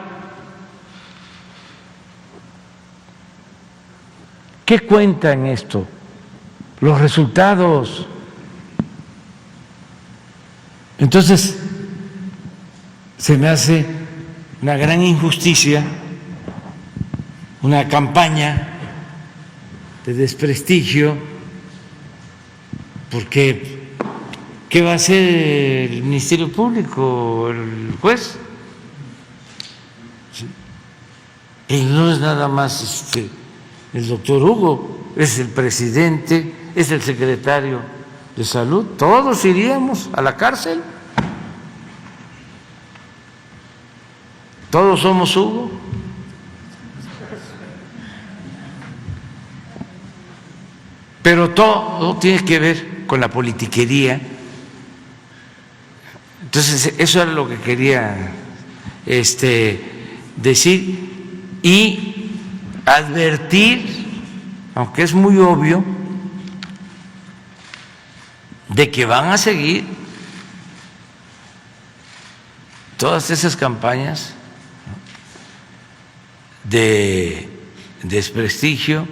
Speaker 1: ¿Qué cuenta en esto? Los resultados. Entonces, se me hace una gran injusticia, una campaña de desprestigio, porque ¿qué va a hacer el Ministerio Público, el juez? Y no es nada más el doctor Hugo, es el presidente, es el secretario de Salud, todos iríamos a la cárcel. Todos somos Hugo. Pero todo tiene que ver con la politiquería. Entonces, eso es lo que quería decir y advertir, aunque es muy obvio, de que van a seguir todas esas campañas de desprestigio,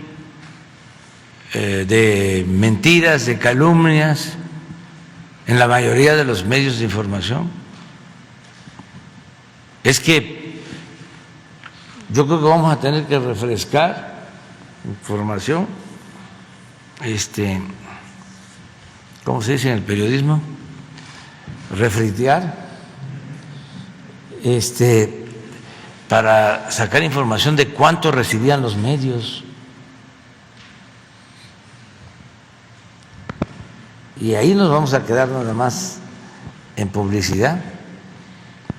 Speaker 1: de mentiras, de calumnias en la mayoría de los medios de información. Es que yo creo que vamos a tener que refrescar información, ¿cómo se dice en el periodismo? Refritear, para sacar información de cuánto recibían los medios. Y ahí nos vamos a quedar nada más en publicidad,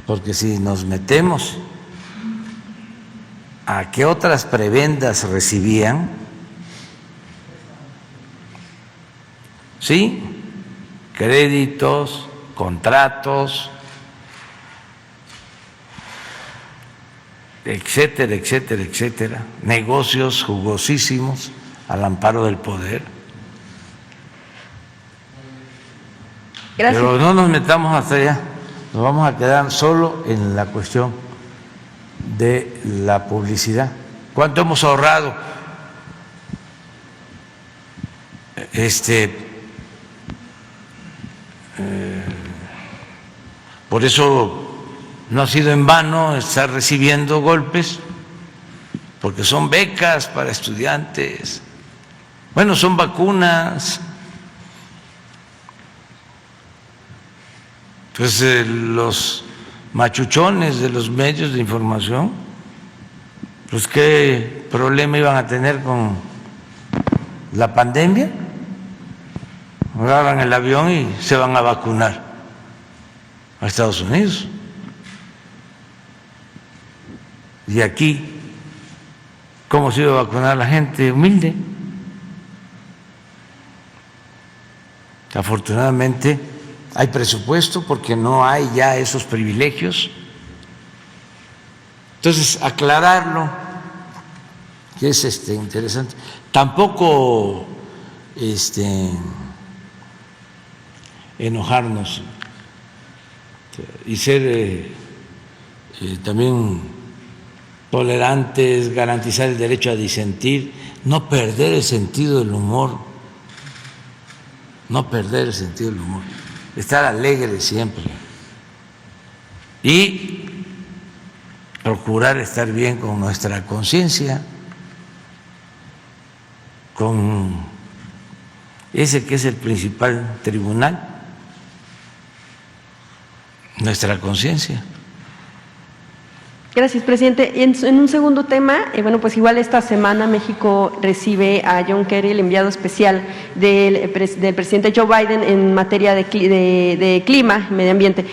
Speaker 1: porque si nos metemos a qué otras prebendas recibían, ¿sí? Créditos, contratos, etcétera, etcétera, etcétera, negocios jugosísimos al amparo del poder.
Speaker 7: Gracias.
Speaker 1: Pero no nos metamos hasta allá, nos vamos a quedar solo en la cuestión de la publicidad. ¿Cuánto hemos ahorrado? Por eso no ha sido en vano estar recibiendo golpes, porque son becas para estudiantes, bueno, son vacunas. Entonces los machuchones de los medios de información, pues qué problema iban a tener con la pandemia. Agarran el avión y se van a vacunar a Estados Unidos. Y aquí, ¿cómo se iba a vacunar la gente humilde? Afortunadamente hay presupuesto porque no hay ya esos privilegios. Entonces, aclararlo, que es interesante. Tampoco enojarnos y ser también tolerantes, garantizar el derecho a disentir, no perder el sentido del humor, no perder el sentido del humor, estar alegre siempre y procurar estar bien con nuestra conciencia, con ese que es el principal tribunal, nuestra conciencia.
Speaker 7: Gracias, presidente. En un segundo tema, bueno, pues igual esta semana México recibe a John Kerry, el enviado especial del presidente Joe Biden en materia de clima y medio ambiente.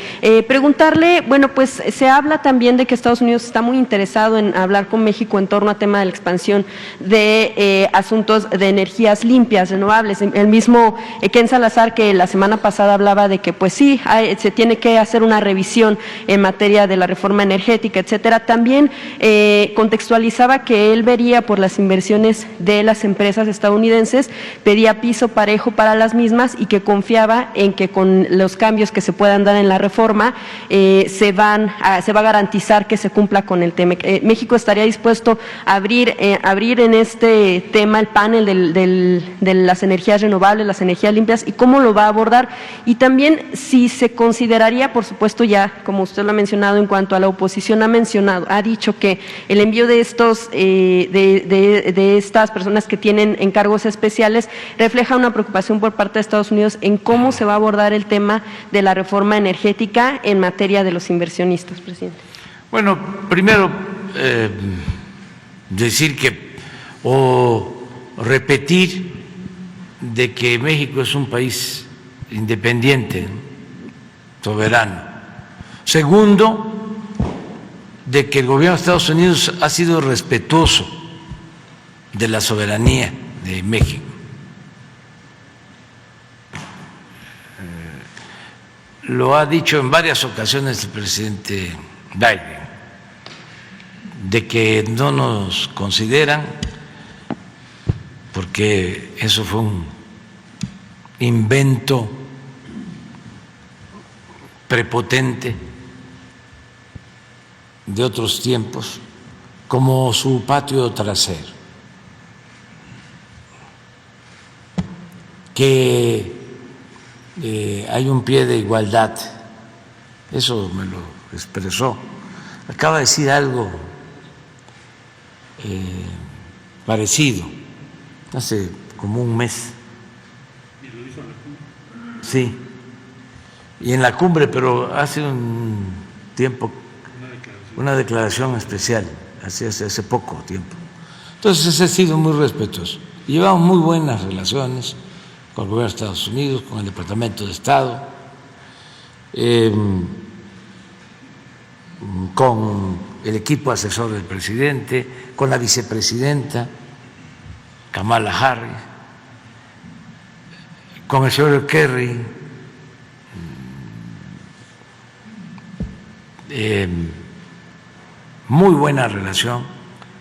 Speaker 7: Preguntarle, bueno, pues se habla también de que Estados Unidos está muy interesado en hablar con México en torno al tema de la expansión de asuntos de energías limpias, renovables. El mismo Ken Salazar, que la semana pasada hablaba de que pues sí, se tiene que hacer una revisión en materia de la reforma energética, etcétera. También contextualizaba que él vería por las inversiones de las empresas estadounidenses, pedía piso parejo para las mismas y que confiaba en que con los cambios que se puedan dar en la reforma se va a garantizar que se cumpla con el tema. México estaría dispuesto a abrir en este tema el panel de las energías renovables, las energías limpias y cómo lo va a abordar, y también si se consideraría, por supuesto, ya como usted lo ha mencionado en cuanto a la oposición ha dicho que el envío de estas personas que tienen encargos especiales refleja una preocupación por parte de Estados Unidos en cómo se va a abordar el tema de la reforma energética en materia de los inversionistas, presidente.
Speaker 1: Bueno, primero decir que o repetir de que México es un país independiente, soberano. Segundo, de que el gobierno de Estados Unidos ha sido respetuoso de la soberanía de México. Lo ha dicho en varias ocasiones el presidente Biden, de que no nos consideran, porque eso fue un invento prepotente de otros tiempos, como su patio trasero, que hay un pie de igualdad, eso me lo expresó. Acaba de decir algo parecido hace como un mes. Sí, y en la cumbre, pero hace un tiempo, una declaración especial, hace poco tiempo. Entonces, he sido muy respetuoso. Y llevamos muy buenas relaciones con el gobierno de Estados Unidos, con el Departamento de Estado, con el equipo asesor del presidente, con la vicepresidenta Kamala Harris, con el señor Kerry, muy buena relación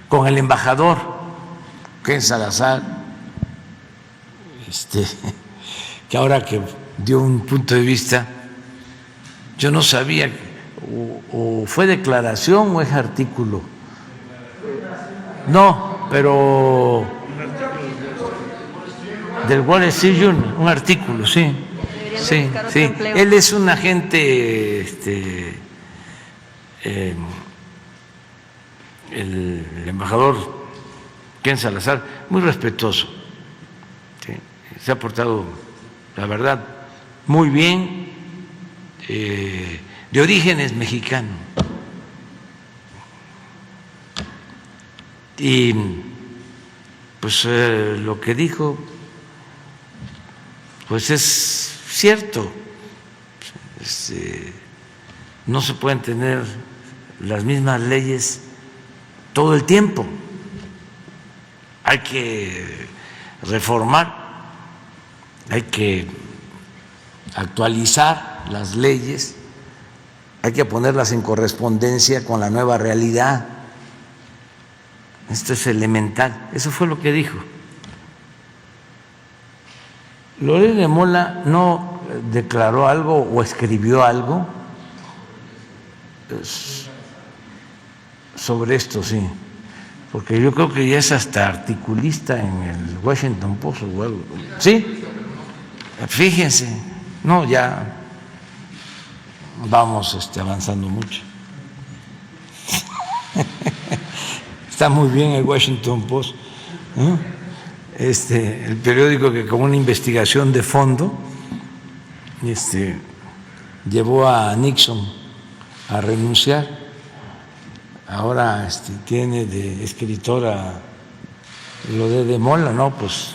Speaker 1: con el embajador Ken Salazar, que ahora que dio un punto de vista, yo no sabía, o fue declaración o es artículo. No, pero del Wall Street Journal, un artículo, sí. Sí, sí. Él es un agente, el embajador Ken Salazar, muy respetuoso. ¿Sí? Se ha portado, la verdad, muy bien, de orígenes mexicanos. Y pues lo que dijo, pues es cierto. No se pueden tener las mismas leyes todo el tiempo. Hay que reformar, hay que actualizar las leyes, hay que ponerlas en correspondencia con la nueva realidad. Esto es elemental. Eso fue lo que dijo. Loret de Mola no declaró algo o escribió algo sobre esto, sí, porque yo creo que ya es hasta articulista en el Washington Post o algo. Sí, fíjense, no, ya vamos avanzando mucho. Está muy bien el Washington Post, ¿no? El periódico que con una investigación de fondo llevó a Nixon a renunciar. Ahora tiene de escritora Loret de Mola, ¿no? Pues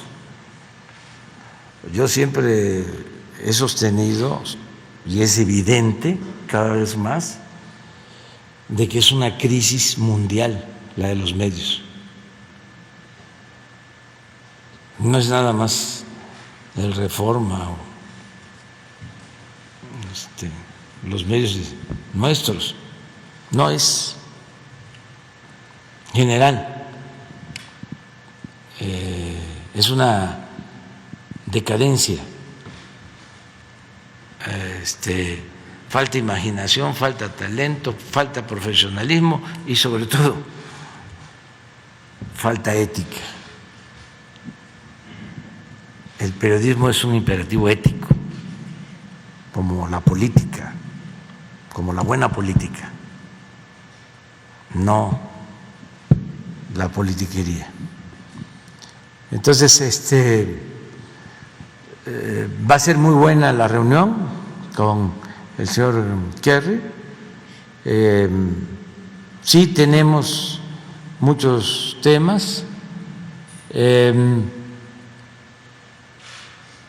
Speaker 1: yo siempre he sostenido, y es evidente cada vez más, de que es una crisis mundial la de los medios. No es nada más el Reforma o los medios nuestros, no, es general. Es una decadencia. Falta imaginación, falta talento, falta profesionalismo y sobre todo falta ética. El periodismo es un imperativo ético, como la política, como la buena política, no la politiquería. Entonces, va a ser muy buena la reunión con el señor Kerry. Sí tenemos muchos temas.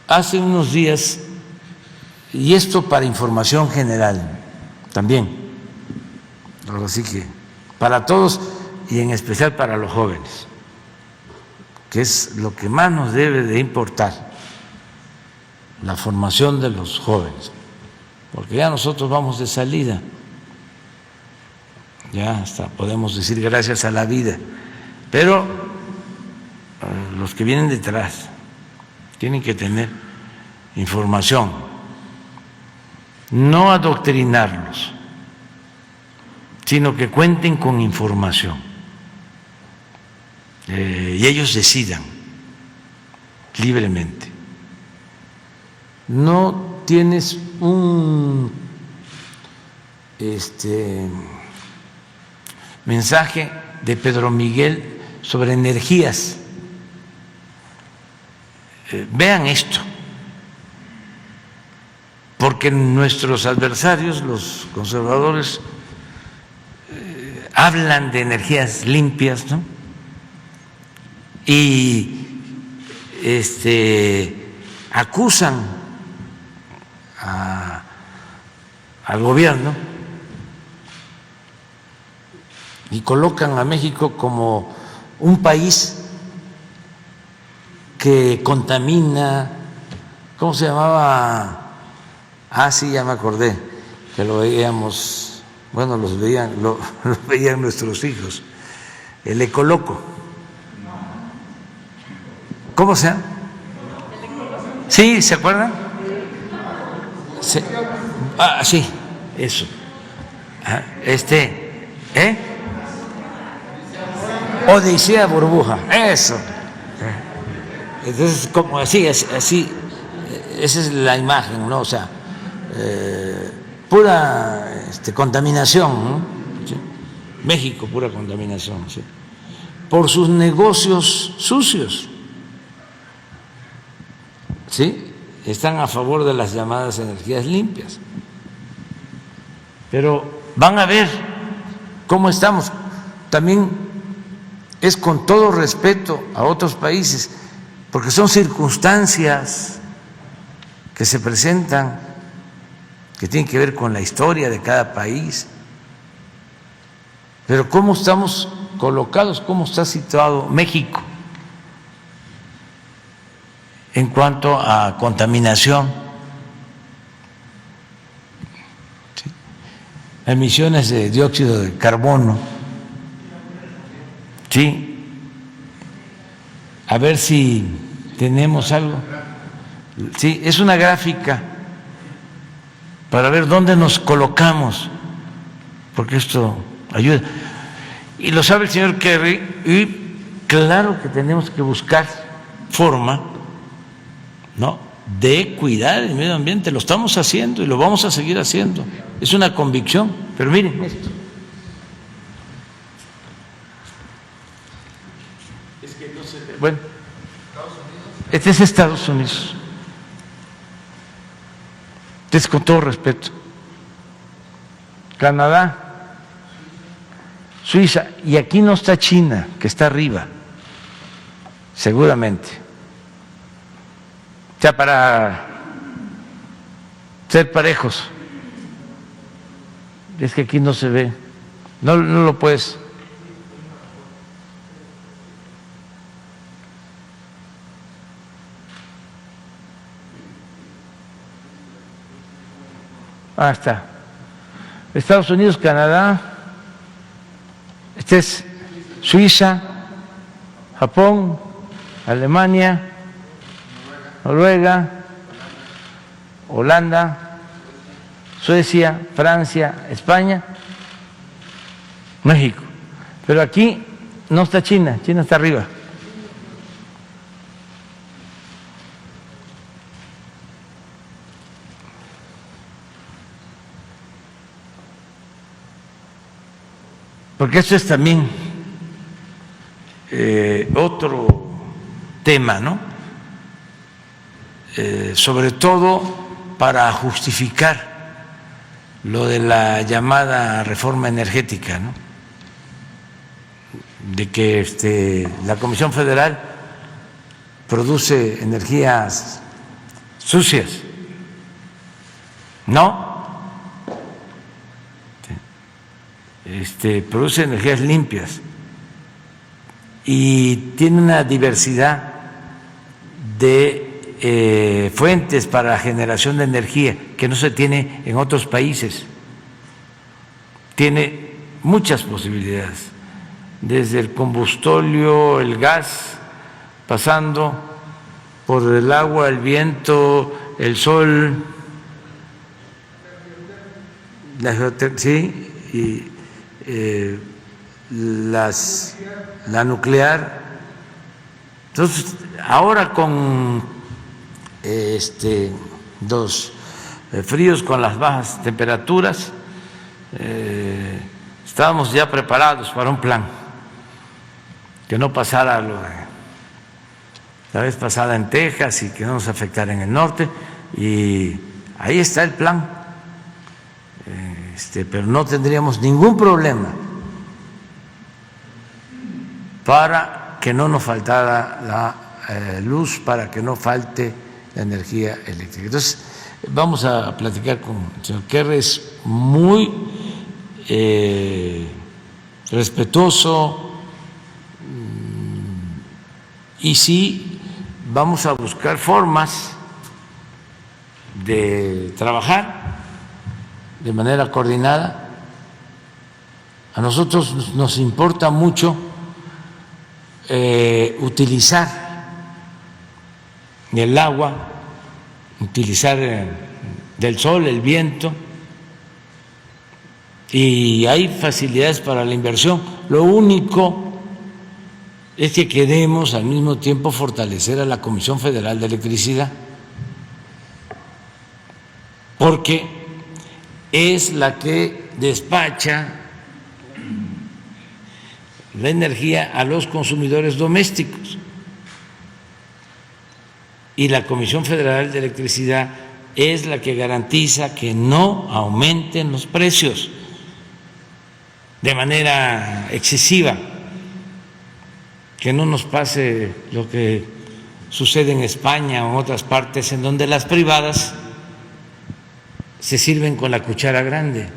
Speaker 1: Hace unos días, y esto para información general también, así que para todos y en especial para los jóvenes, que es lo que más nos debe de importar, la formación de los jóvenes, porque ya nosotros vamos de salida, ya hasta podemos decir gracias a la vida, pero los que vienen detrás tienen que tener información, no adoctrinarlos, sino que cuenten con información y ellos decidan libremente. No tienes un mensaje de Pedro Miguel sobre energías. Vean esto, porque nuestros adversarios, los conservadores, hablan de energías limpias, ¿no? Y acusan al gobierno y colocan a México como un país que contamina. ¿Cómo se llamaba? Ah, sí, ya me acordé, que lo veíamos bueno, los veían nuestros hijos, el Ecoloco. ¿Cómo se llama? ¿Sí? ¿Se acuerdan? Sí. Ah, sí, eso. Odisea Burbuja, eso. Entonces, como así, esa es la imagen, ¿no? O sea, pura contaminación, ¿no? ¿Sí? México, pura contaminación, ¿sí? Por sus negocios sucios, ¿sí? Están a favor de las llamadas energías limpias. Pero van a ver cómo estamos. También es con todo respeto a otros países, porque son circunstancias que se presentan, que tienen que ver con la historia de cada país. Pero ¿cómo estamos colocados? ¿Cómo está situado México en cuanto a contaminación? ¿Sí? Emisiones de dióxido de carbono. Sí. A ver si tenemos algo. Sí, es una gráfica para ver dónde nos colocamos, porque esto ayuda. Y lo sabe el señor Kerry, y claro que tenemos que buscar forma, ¿no?, de cuidar el medio ambiente. Lo estamos haciendo y lo vamos a seguir haciendo. Es una convicción. Pero miren esto. Es que no se ve. Bueno, este es Estados Unidos. Entonces, con todo respeto, Canadá, Suiza, y aquí no está China, que está arriba, seguramente. O sea, para ser parejos, es que aquí no se ve, no lo puedes. Ah, está. Estados Unidos, Canadá, este es Suiza, Japón, Alemania, Noruega, Holanda, Suecia, Francia, España, México. Pero aquí no está China, China está arriba. Porque esto es también otro tema, ¿no? Sobre todo para justificar lo de la llamada reforma energética, ¿no?, de que la Comisión Federal produce energías sucias. No. Produce energías limpias y tiene una diversidad de fuentes para la generación de energía que no se tiene en otros países. Tiene muchas posibilidades, desde el combustóleo, el gas, pasando por el agua, el viento, el sol, la geotermia, sí, y la nuclear. Entonces, ahora con los fríos, con las bajas temperaturas, estábamos ya preparados para un plan que no pasara lo de la vez pasada en Texas y que no nos afectara en el norte, y ahí está el plan. Pero no tendríamos ningún problema para que no nos faltara la luz, para que no falte la energía eléctrica. Entonces, vamos a platicar con el señor Kerry, es muy respetuoso, y sí vamos a buscar formas de trabajar de manera coordinada A nosotros nos importa mucho utilizar el agua, utilizar del sol, el viento, y hay facilidades para la inversión. Lo único es que queremos al mismo tiempo fortalecer a la Comisión Federal de Electricidad, porque es la que despacha la energía a los consumidores domésticos, y la Comisión Federal de Electricidad es la que garantiza que no aumenten los precios de manera excesiva, que no nos pase lo que sucede en España o en otras partes, en donde las privadas se sirven con la cuchara grande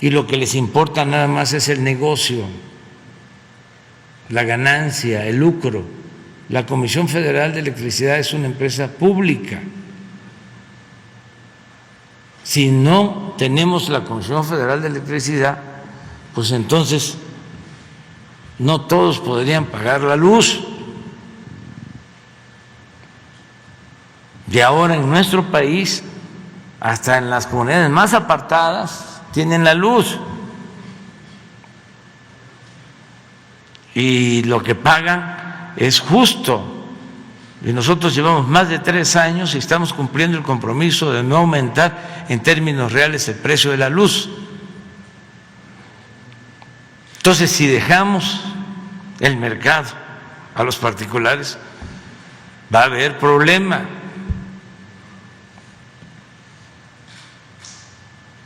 Speaker 1: y lo que les importa nada más es el negocio, la ganancia, el lucro. La Comisión Federal de Electricidad es una empresa pública. Si no tenemos la Comisión Federal de Electricidad, pues entonces no todos podrían pagar la luz. Y ahora en nuestro país, hasta en las comunidades más apartadas, tienen la luz. Y lo que pagan es justo. Y nosotros llevamos más de 3 años y estamos cumpliendo el compromiso de no aumentar en términos reales el precio de la luz. Entonces, si dejamos el mercado a los particulares, va a haber problema.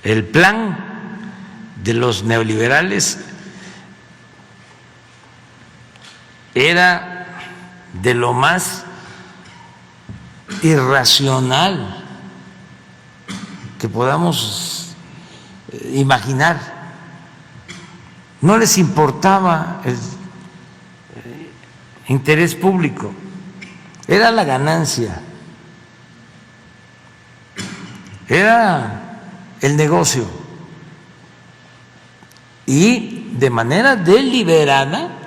Speaker 1: El plan de los neoliberales era de lo más irracional que podamos imaginar. No les importaba el interés público, era la ganancia, era el negocio. Y de manera deliberada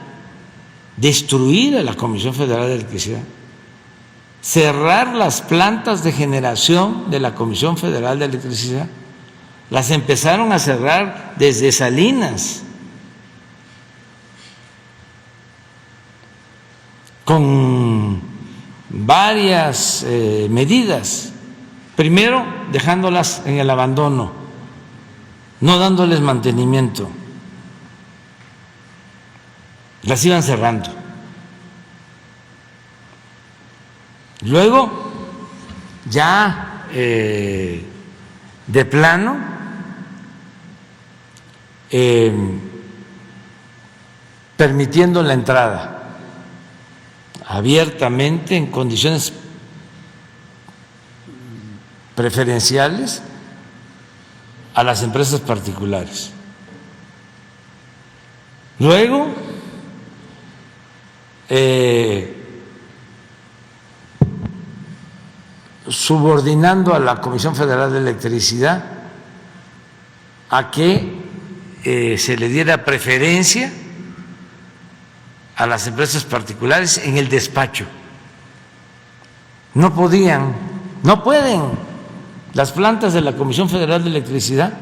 Speaker 1: destruir a la Comisión Federal de Electricidad, cerrar las plantas de generación de la Comisión Federal de Electricidad. Las empezaron a cerrar desde Salinas, con varias medidas. Primero, dejándolas en el abandono, no dándoles mantenimiento. Las iban cerrando. Luego, ya de plano, permitiendo la entrada abiertamente en condiciones preferenciales a las empresas particulares. Luego, subordinando a la Comisión Federal de Electricidad a que se le diera preferencia a las empresas particulares en el despacho. No podían, no pueden las plantas de la Comisión Federal de Electricidad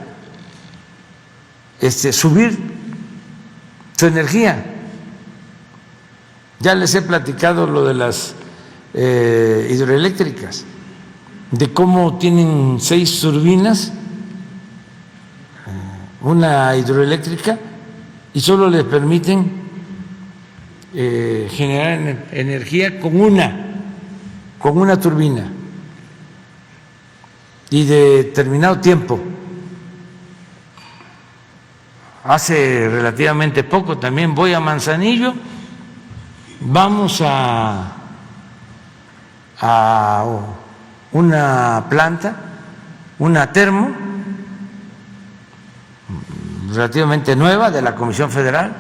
Speaker 1: subir su energía. Ya les he platicado lo de las hidroeléctricas, de cómo tienen 6 turbinas, una hidroeléctrica, y solo les permiten generar energía con una turbina y de determinado tiempo. Hace relativamente poco también voy a Manzanillo, vamos a una planta, una termo relativamente nueva de la Comisión Federal,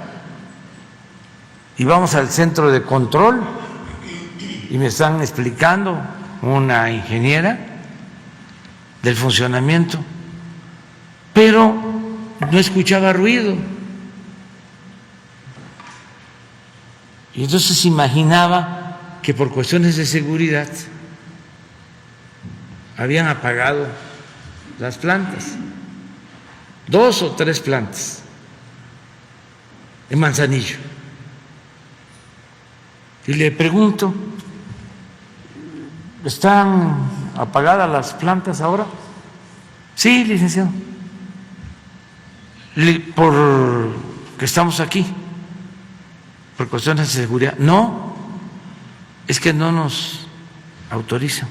Speaker 1: y vamos al centro de control y me están explicando una ingeniera del funcionamiento, pero no escuchaba ruido. Y entonces imaginaba que por cuestiones de seguridad habían apagado las plantas, 2 o 3 plantas en Manzanillo. Y le pregunto, ¿están apagadas las plantas ahora? Sí, licenciado, porque estamos aquí, por cuestiones de seguridad. No, es que no nos autorizan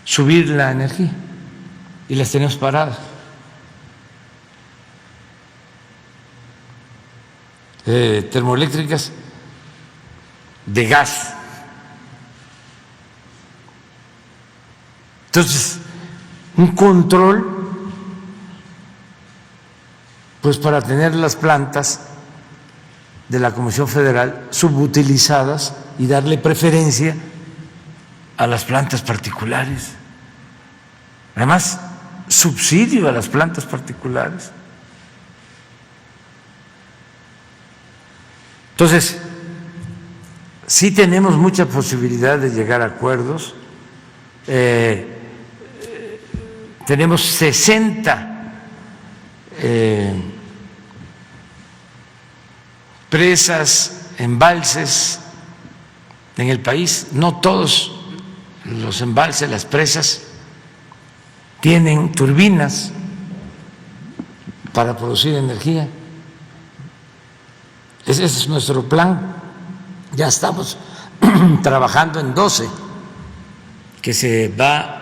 Speaker 1: subir la energía y las tenemos paradas. Termoeléctricas de gas. Entonces, un control, pues para tener las plantas de la Comisión Federal subutilizadas y darle preferencia a las plantas particulares. Además, subsidio a las plantas particulares. Entonces, sí tenemos mucha posibilidad de llegar a acuerdos. Tenemos 60 presas, embalses en el país. No todos los embalses, las presas, tienen turbinas para producir energía. Ese es nuestro plan. Ya estamos trabajando en 12, que se va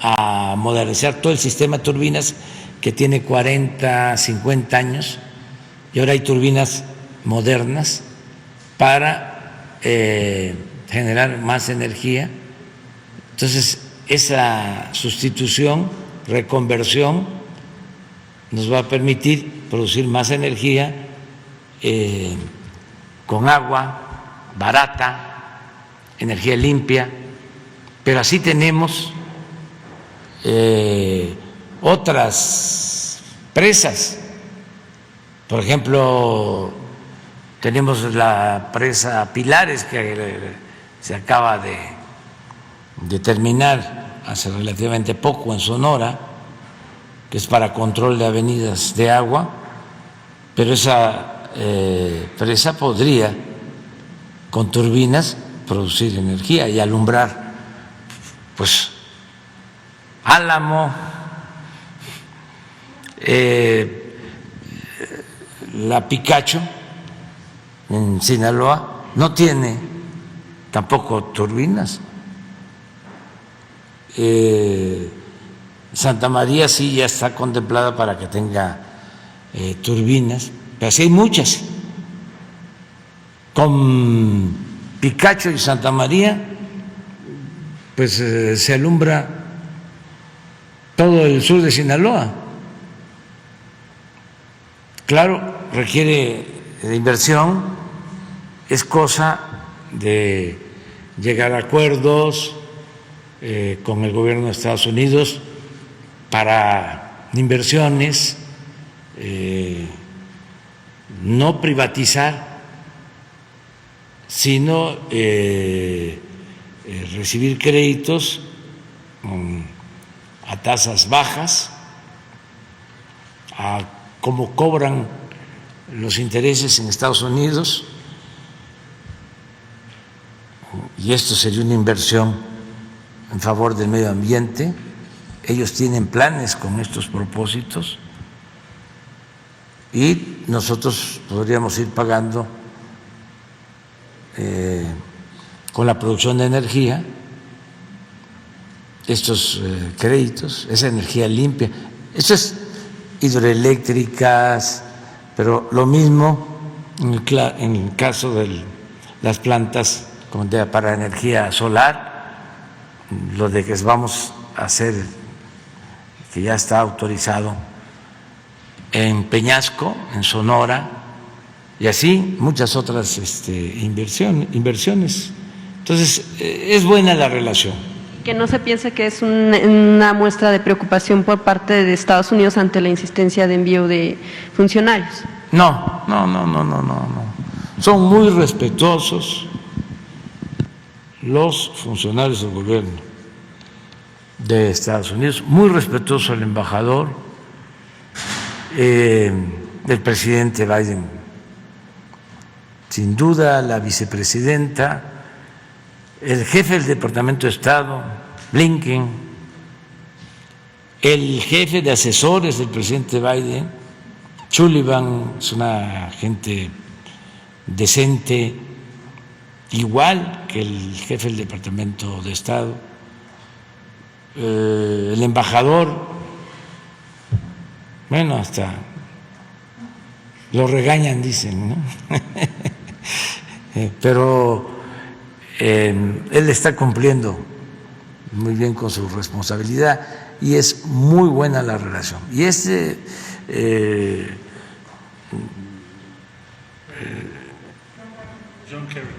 Speaker 1: a modernizar todo el sistema de turbinas que tiene 40, 50 años, y ahora hay turbinas modernas para generar más energía. Entonces, esa sustitución, reconversión, nos va a permitir producir más energía con agua barata, energía limpia, pero así tenemos otras presas. Por ejemplo, tenemos la presa Pilares, que se acaba de terminar hace relativamente poco en Sonora, que es para control de avenidas de agua, pero esa presa podría, con turbinas, producir energía y alumbrar, pues, Álamo, la Picacho en Sinaloa no tiene tampoco turbinas. Santa María sí ya está contemplada para que tenga turbinas, pero sí hay muchas. Con Picacho y Santa María, pues se alumbra todo el sur de Sinaloa. Claro, requiere de inversión, es cosa de llegar a acuerdos con el gobierno de Estados Unidos para inversiones, no privatizar, sino recibir créditos a tasas bajas, a cómo cobran los intereses en Estados Unidos, y esto sería una inversión en favor del medio ambiente. Ellos tienen planes con estos propósitos y nosotros podríamos ir pagando con la producción de energía estos créditos, esa energía limpia. Esto es hidroeléctricas, pero lo mismo en el caso de las plantas como para energía solar, lo de que vamos a hacer, que ya está autorizado en Peñasco, en Sonora, y así muchas otras inversiones. Entonces, es buena la relación
Speaker 7: Que no se piense que es una muestra de preocupación por parte de Estados Unidos ante la insistencia de envío de funcionarios.
Speaker 1: No. Son muy respetuosos los funcionarios del gobierno de Estados Unidos, muy respetuoso el embajador, el presidente Biden, sin duda la vicepresidenta, el jefe del Departamento de Estado, Blinken, el jefe de asesores del presidente Biden, Sullivan, es una gente decente, igual que el jefe del Departamento de Estado, el embajador, bueno, hasta lo regañan, dicen, ¿no? Pero él está cumpliendo muy bien con su responsabilidad y es muy buena la relación. Y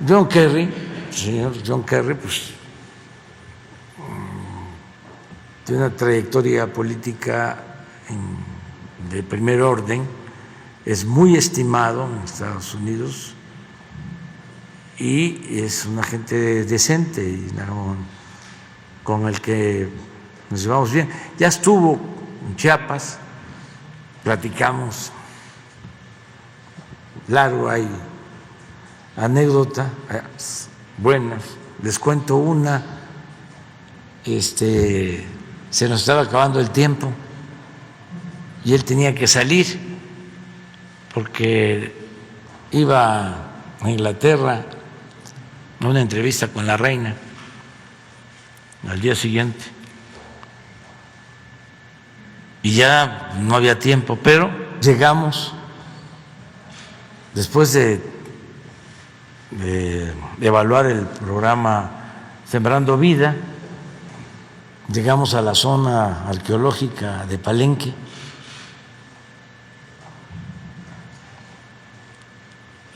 Speaker 1: John Kerry, el señor John Kerry, pues tiene una trayectoria política de primer orden, es muy estimado en Estados Unidos y es una gente decente y con el que nos llevamos bien. Ya estuvo en Chiapas, platicamos largo, hay anécdotas buenas, les cuento una, se nos estaba acabando el tiempo y él tenía que salir porque iba a Inglaterra a una entrevista con la reina al día siguiente y ya no había tiempo, pero llegamos después de evaluar el programa Sembrando Vida, llegamos a la zona arqueológica de Palenque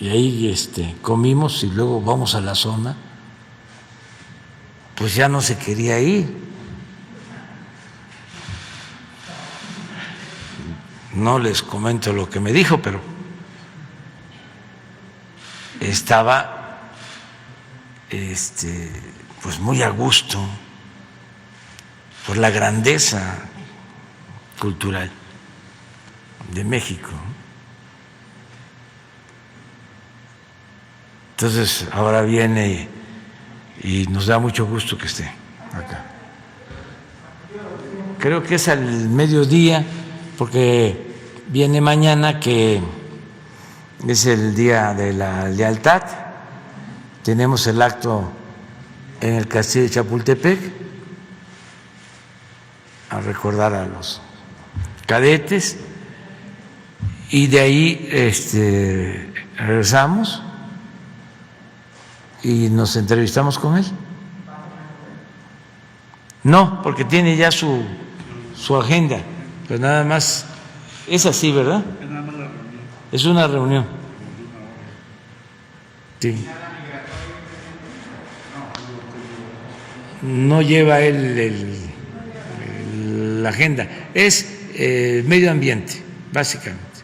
Speaker 1: y ahí comimos y luego vamos a la zona, pues ya no se quería ir. No les comento lo que me dijo, pero estaba pues muy a gusto por la grandeza cultural de México. Entonces ahora viene y nos da mucho gusto que esté acá. Creo que es al mediodía, porque viene mañana, que es el Día de la Lealtad. Tenemos el acto en el Castillo de Chapultepec a recordar a los cadetes y de ahí regresamos y nos entrevistamos con él. No, porque tiene ya su agenda, pero nada más es así, ¿verdad? Es una reunión. Sí. No lleva él la agenda, es medio ambiente, básicamente,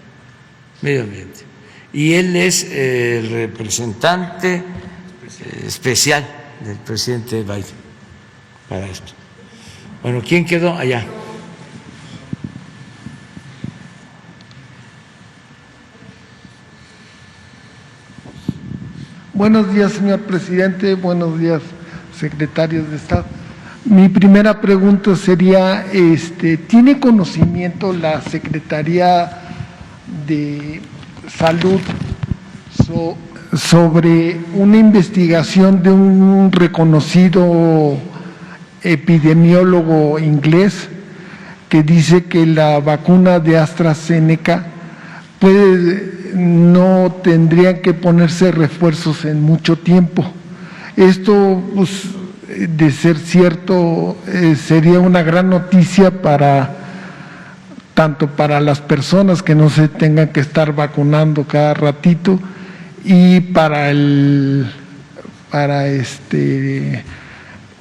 Speaker 1: medio ambiente. Y él es el representante especial del presidente Biden para esto. Bueno, ¿quién quedó allá?
Speaker 8: Buenos días, señor presidente. Buenos días, secretarios de Estado. Mi primera pregunta sería, ¿tiene conocimiento la Secretaría de Salud sobre una investigación de un reconocido epidemiólogo inglés que dice que la vacuna de AstraZeneca no tendrían que ponerse refuerzos en mucho tiempo? Esto, pues, de ser cierto, sería una gran noticia tanto para las personas que no se tengan que estar vacunando cada ratito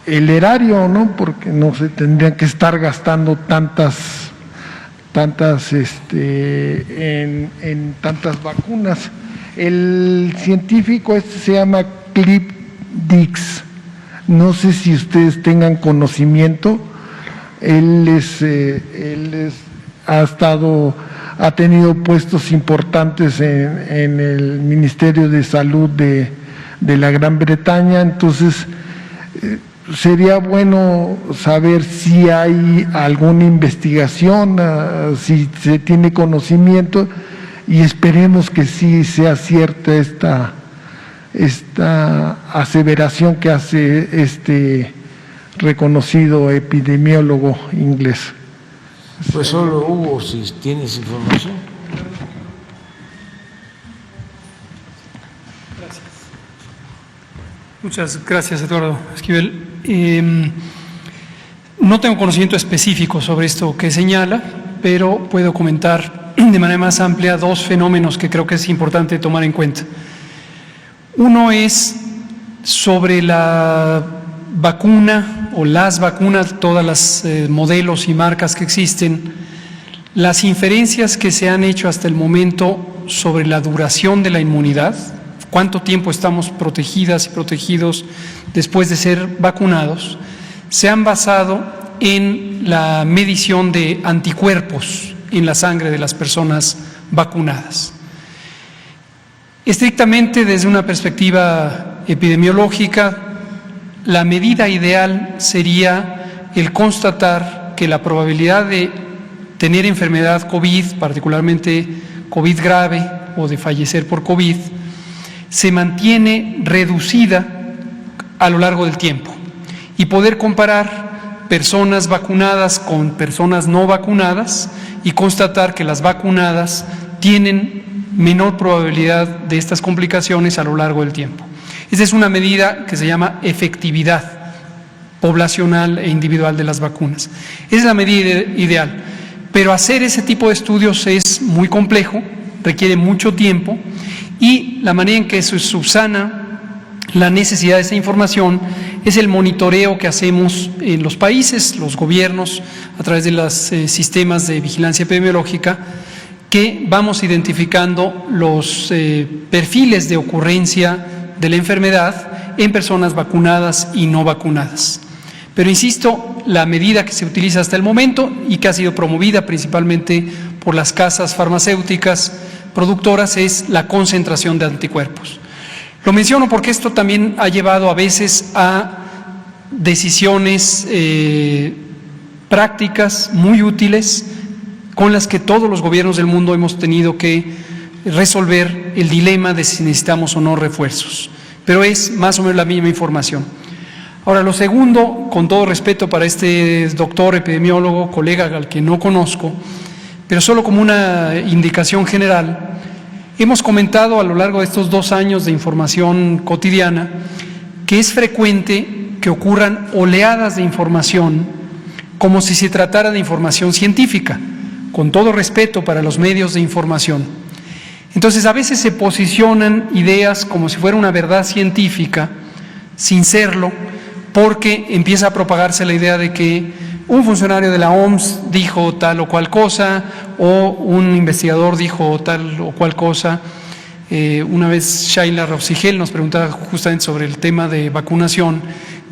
Speaker 8: el erario, ¿no? Porque no se tendrían que estar gastando tantas en tantas vacunas. El científico se llama Cliff Dix. No sé si ustedes tengan conocimiento. Él ha tenido puestos importantes en el Ministerio de Salud de la Gran Bretaña. Entonces, sería bueno saber si hay alguna investigación, si se tiene conocimiento, y esperemos que sí sea cierta esta aseveración que hace este reconocido epidemiólogo inglés.
Speaker 1: Pues solo Hugo, si tienes información.
Speaker 3: Muchas gracias, Eduardo Esquivel. No tengo conocimiento específico sobre esto que señala, pero puedo comentar de manera más amplia dos fenómenos que creo que es importante tomar en cuenta. Uno es sobre la vacuna o las vacunas, todas las modelos y marcas que existen, las inferencias que se han hecho hasta el momento sobre la duración de la inmunidad, cuánto tiempo estamos protegidas y protegidos después de ser vacunados, se han basado en la medición de anticuerpos en la sangre de las personas vacunadas. Estrictamente desde una perspectiva epidemiológica, la medida ideal sería el constatar que la probabilidad de tener enfermedad COVID, particularmente COVID grave o de fallecer por COVID, se mantiene reducida a lo largo del tiempo y poder comparar personas vacunadas con personas no vacunadas y constatar que las vacunadas tienen menor probabilidad de estas complicaciones a lo largo del tiempo. Esa es una medida que se llama efectividad poblacional e individual de las vacunas. Esa es la medida ideal, pero hacer ese tipo de estudios es muy complejo, requiere mucho tiempo, y la manera en que se subsana la necesidad de esa información es el monitoreo que hacemos en los países, los gobiernos, a través de los sistemas de vigilancia epidemiológica, que vamos identificando los perfiles de ocurrencia de la enfermedad en personas vacunadas y no vacunadas. Pero insisto, la medida que se utiliza hasta el momento y que ha sido promovida principalmente por las casas farmacéuticas productoras es la concentración de anticuerpos. Lo menciono porque esto también ha llevado a veces a decisiones prácticas muy útiles con las que todos los gobiernos del mundo hemos tenido que resolver el dilema de si necesitamos o no refuerzos. Pero es más o menos la misma información. Ahora, lo segundo, con todo respeto para este doctor epidemiólogo, colega al que no conozco, pero solo como una indicación general, hemos comentado a lo largo de estos 2 años de información cotidiana que es frecuente que ocurran oleadas de información como si se tratara de información científica, con todo respeto para los medios de información. Entonces, a veces se posicionan ideas como si fuera una verdad científica, sin serlo, porque empieza a propagarse la idea de que un funcionario de la OMS dijo tal o cual cosa, o un investigador dijo tal o cual cosa. Una vez Shaila Rousigel nos preguntaba justamente sobre el tema de vacunación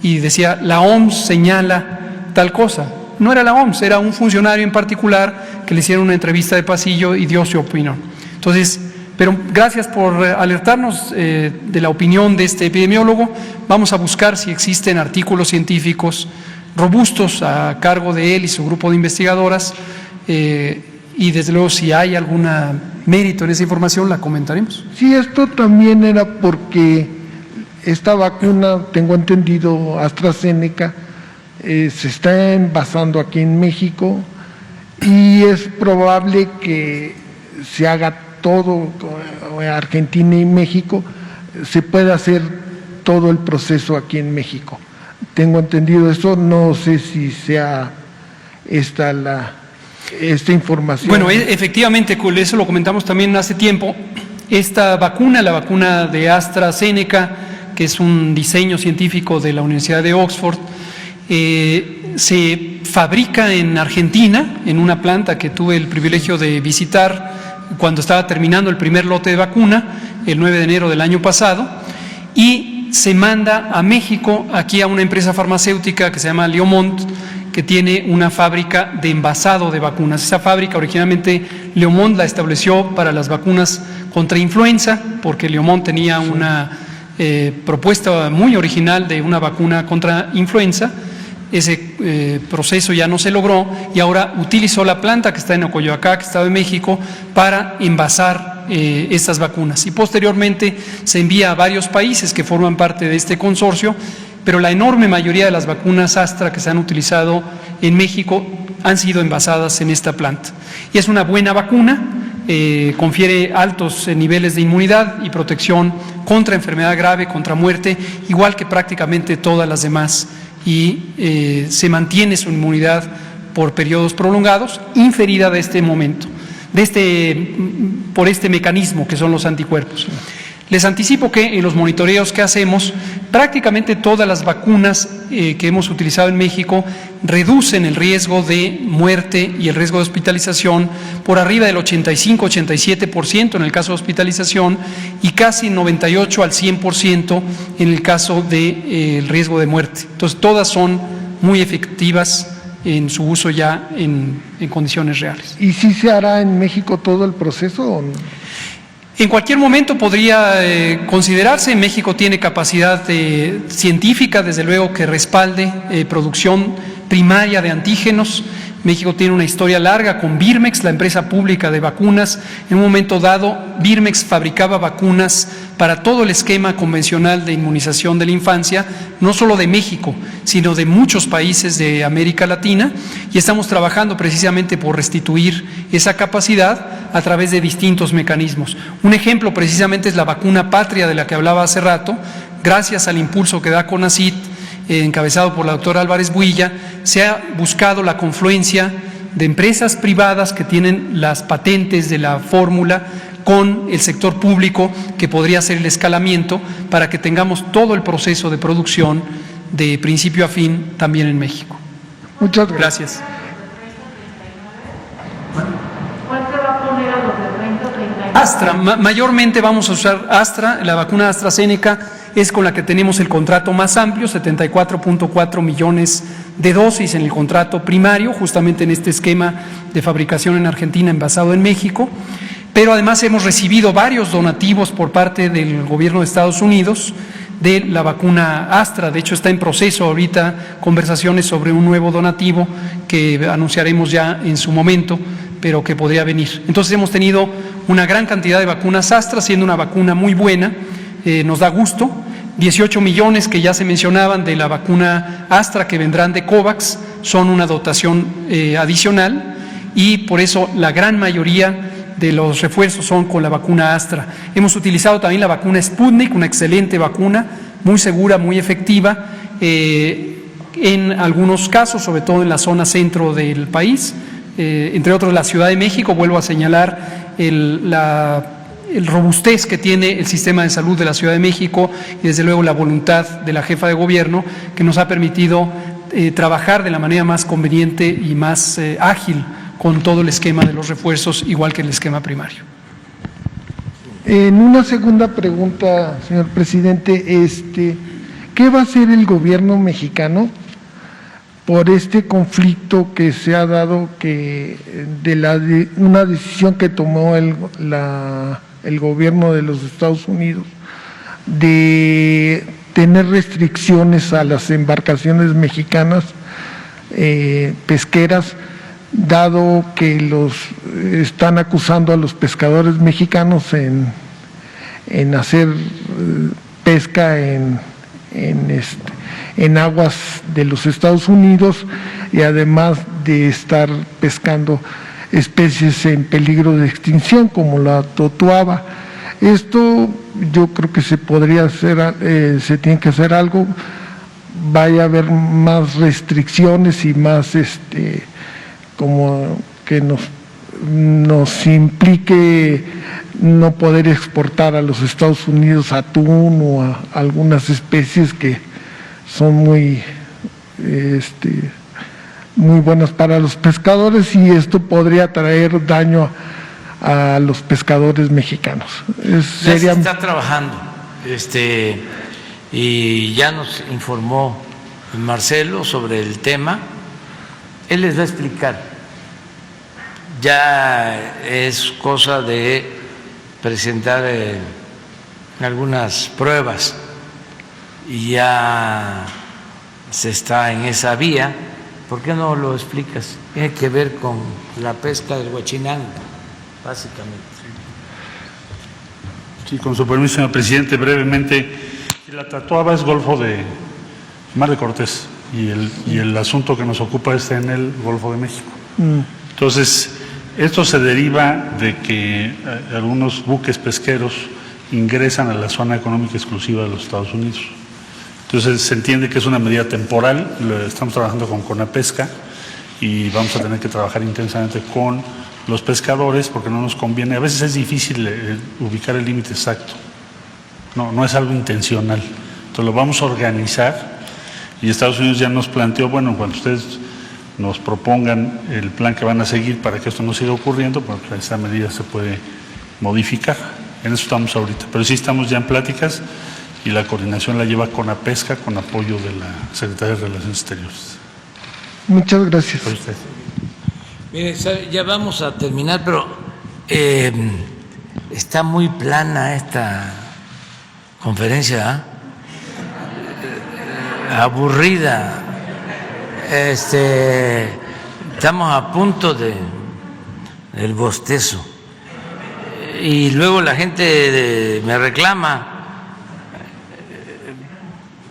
Speaker 3: y decía, la OMS señala tal cosa. No era la OMS, era un funcionario en particular que le hicieron una entrevista de pasillo y dio su opinión. Entonces, pero gracias por alertarnos de la opinión de este epidemiólogo. Vamos a buscar si existen artículos científicos robustos a cargo de él y su grupo de investigadoras y desde luego si hay algún mérito en esa información la comentaremos.
Speaker 8: Sí, esto también era porque esta vacuna, tengo entendido, AstraZeneca, se está envasando aquí en México y es probable que se haga todo, Argentina y México, se puede hacer todo el proceso aquí en México. Tengo entendido eso, no sé si sea esta información.
Speaker 3: Bueno, efectivamente, eso lo comentamos también hace tiempo. Esta vacuna, la vacuna de AstraZeneca, que es un diseño científico de la Universidad de Oxford, se fabrica en Argentina, en una planta que tuve el privilegio de visitar cuando estaba terminando el primer lote de vacuna, el 9 de enero del año pasado, y se manda a México, aquí a una empresa farmacéutica que se llama Leomont, que tiene una fábrica de envasado de vacunas. Esa fábrica originalmente Leomont la estableció para las vacunas contra influenza, porque Leomont tenía una propuesta muy original de una vacuna contra influenza. Ese proceso ya no se logró y ahora utilizó la planta que está en Ocoyoacac, Estado de México, para envasar estas vacunas. Y posteriormente se envía a varios países que forman parte de este consorcio, pero la enorme mayoría de las vacunas Astra que se han utilizado en México han sido envasadas en esta planta. Y es una buena vacuna, confiere altos niveles de inmunidad y protección contra enfermedad grave, contra muerte, igual que prácticamente todas las demás, y se mantiene su inmunidad por periodos prolongados, inferida de este momento, por este mecanismo que son los anticuerpos. Les anticipo que en los monitoreos que hacemos, prácticamente todas las vacunas que hemos utilizado en México reducen el riesgo de muerte y el riesgo de hospitalización por arriba del 85-87% en el caso de hospitalización y casi 98 al 100% en el caso del riesgo de muerte. Entonces, todas son muy efectivas en su uso ya en condiciones reales.
Speaker 8: ¿Y si se hará en México todo el proceso o no?
Speaker 3: En cualquier momento podría considerarse. México tiene capacidad científica, desde luego, que respalde producción primaria de antígenos. México tiene una historia larga con Birmex, la empresa pública de vacunas. En un momento dado, Birmex fabricaba vacunas para todo el esquema convencional de inmunización de la infancia, no solo de México, sino de muchos países de América Latina, y estamos trabajando precisamente por restituir esa capacidad a través de distintos mecanismos. Un ejemplo precisamente es la vacuna Patria, de la que hablaba hace rato. Gracias al impulso que da CONACYT, encabezado por la doctora Álvarez Builla, se ha buscado la confluencia de empresas privadas que tienen las patentes de la fórmula con el sector público, que podría hacer el escalamiento para que tengamos todo el proceso de producción de principio a fin también en México.
Speaker 8: Muchas gracias.
Speaker 3: Gracias.
Speaker 9: ¿Cuál se va a poner a los de 30 o 39?
Speaker 3: Astra, mayormente vamos a usar Astra. La vacuna AstraZeneca es con la que tenemos el contrato más amplio, 74.4 millones de dosis en el contrato primario, justamente en este esquema de fabricación en Argentina, envasado en México. Pero además hemos recibido varios donativos por parte del gobierno de Estados Unidos de la vacuna Astra. De hecho, está en proceso ahorita conversaciones sobre un nuevo donativo que anunciaremos ya en su momento, pero que podría venir. Entonces hemos tenido una gran cantidad de vacunas Astra, siendo una vacuna muy buena. Nos da gusto. 18 millones que ya se mencionaban de la vacuna Astra que vendrán de COVAX son una dotación adicional, y por eso la gran mayoría de los refuerzos son con la vacuna Astra. Hemos utilizado también la vacuna Sputnik, una excelente vacuna, muy segura, muy efectiva, en algunos casos, sobre todo en la zona centro del país, entre otros la Ciudad de México. Vuelvo a señalar el robustez que tiene el sistema de salud de la Ciudad de México y desde luego la voluntad de la jefa de gobierno, que nos ha permitido trabajar de la manera más conveniente y más ágil con todo el esquema de los refuerzos, igual que el esquema primario.
Speaker 8: En una segunda pregunta, señor presidente, ¿qué va a hacer el gobierno mexicano por este conflicto que se ha dado, una decisión que tomó el gobierno de los Estados Unidos de tener restricciones a las embarcaciones mexicanas pesqueras, dado que están acusando a los pescadores mexicanos en hacer pesca en aguas de los Estados Unidos, y además de estar pescando especies en peligro de extinción como la totuaba? Esto yo creo que se podría hacer, se tiene que hacer algo. Vaya a haber más restricciones y más como que nos implique no poder exportar a los Estados Unidos atún o a algunas especies que son muy buenas para los pescadores, y esto podría traer daño a los pescadores mexicanos.
Speaker 1: Ya se está trabajando, y ya nos informó Marcelo sobre el tema. Él les va a explicar. Ya es cosa de presentar algunas pruebas y ya se está en esa vía. ¿Por qué no lo explicas? Tiene que ver con la pesca del Huachinango, básicamente.
Speaker 5: Sí, con su permiso, señor presidente, brevemente. La Tatuaba es Golfo de Mar de Cortés y el asunto que nos ocupa está en el Golfo de México. Entonces, esto se deriva de que algunos buques pesqueros ingresan a la zona económica exclusiva de los Estados Unidos. Entonces, se entiende que es una medida temporal. Estamos trabajando con CONAPESCA y vamos a tener que trabajar intensamente con los pescadores porque no nos conviene. A veces es difícil ubicar el límite exacto. No es algo intencional. Entonces, lo vamos a organizar y Estados Unidos ya nos planteó, bueno, cuando ustedes nos propongan el plan que van a seguir para que esto no siga ocurriendo, pues esta medida se puede modificar. En eso estamos ahorita. Pero sí estamos ya en pláticas y la coordinación la lleva CONAPESCA con apoyo de la Secretaría de Relaciones Exteriores.
Speaker 8: Muchas gracias.
Speaker 5: Por usted.
Speaker 1: Mire, ya vamos a terminar, pero está muy plana esta conferencia, aburrida. Estamos a punto del bostezo y luego la gente me reclama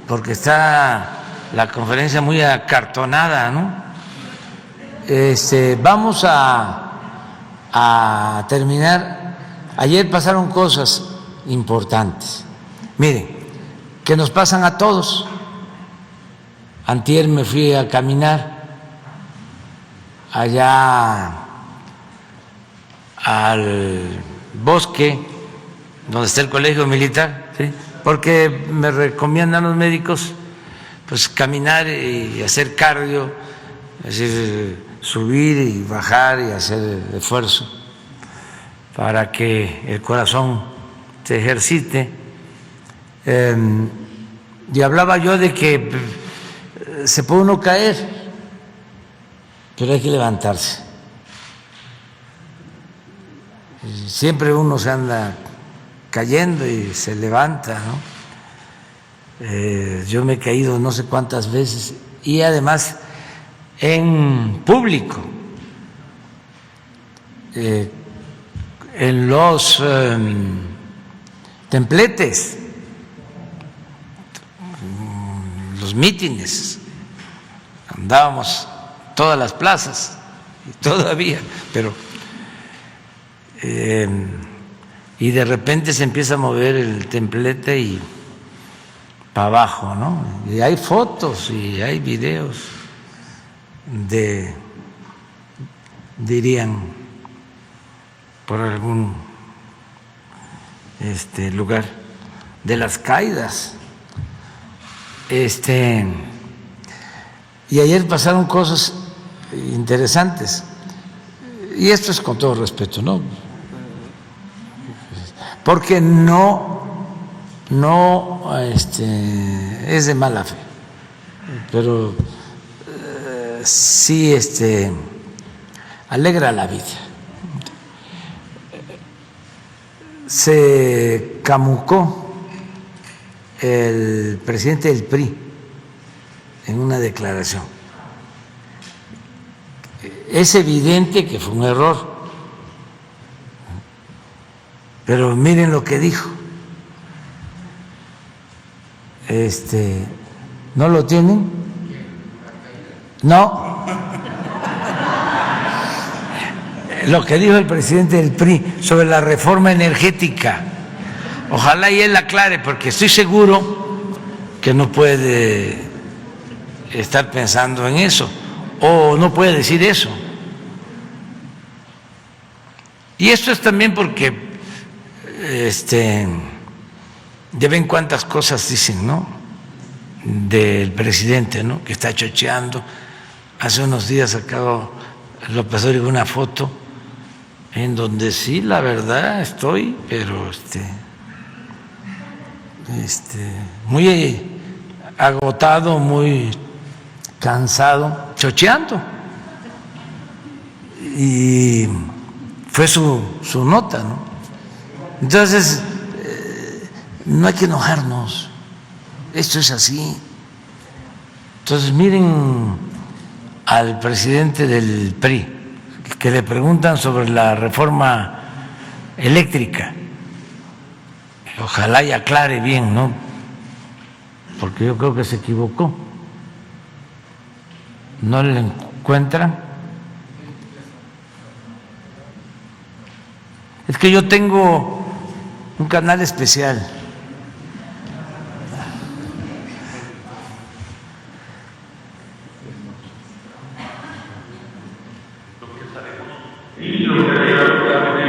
Speaker 1: porque está la conferencia muy acartonada, ¿no? Vamos a terminar. Ayer pasaron cosas importantes. Miren, que nos pasan a todos. Antier me fui a caminar allá al bosque donde está el colegio militar, ¿sí? Porque me recomiendan los médicos pues caminar y hacer cardio, es decir, subir y bajar y hacer esfuerzo para que el corazón se ejercite. Y hablaba yo de que se puede uno caer, pero hay que levantarse. Siempre uno se anda cayendo y se levanta, ¿no? Yo me he caído no sé cuántas veces y además en público, en los templetes, los mítines, andábamos todas las plazas y todavía, pero y de repente se empieza a mover el templete y para abajo, ¿no? Y hay fotos y hay videos dirían por algún lugar de las caídas. Y ayer pasaron cosas interesantes, y esto es con todo respeto, ¿no? Porque no es de mala fe, pero sí alegra la vida. Se camucó el presidente del PRI en una declaración. Es evidente que fue un error, pero miren lo que dijo. ¿No lo tienen? No. Lo que dijo el presidente del PRI sobre la reforma energética. Ojalá y él aclare, porque estoy seguro que no puede estar pensando en eso, o no puede decir eso. Y esto es también porque ya ven cuántas cosas dicen, ¿no? Del presidente, ¿no? Que está chocheando. Hace unos días sacó López Obrador una foto en donde sí, la verdad, estoy, pero muy agotado, muy cansado, chocheando. Y fue su nota, ¿no? Entonces, no hay que enojarnos, esto es así. Entonces, miren al presidente del PRI, que le preguntan sobre la reforma eléctrica. Ojalá y aclare bien, ¿no? Porque yo creo que se equivocó. ¿No le encuentran? Es que yo tengo un canal especial.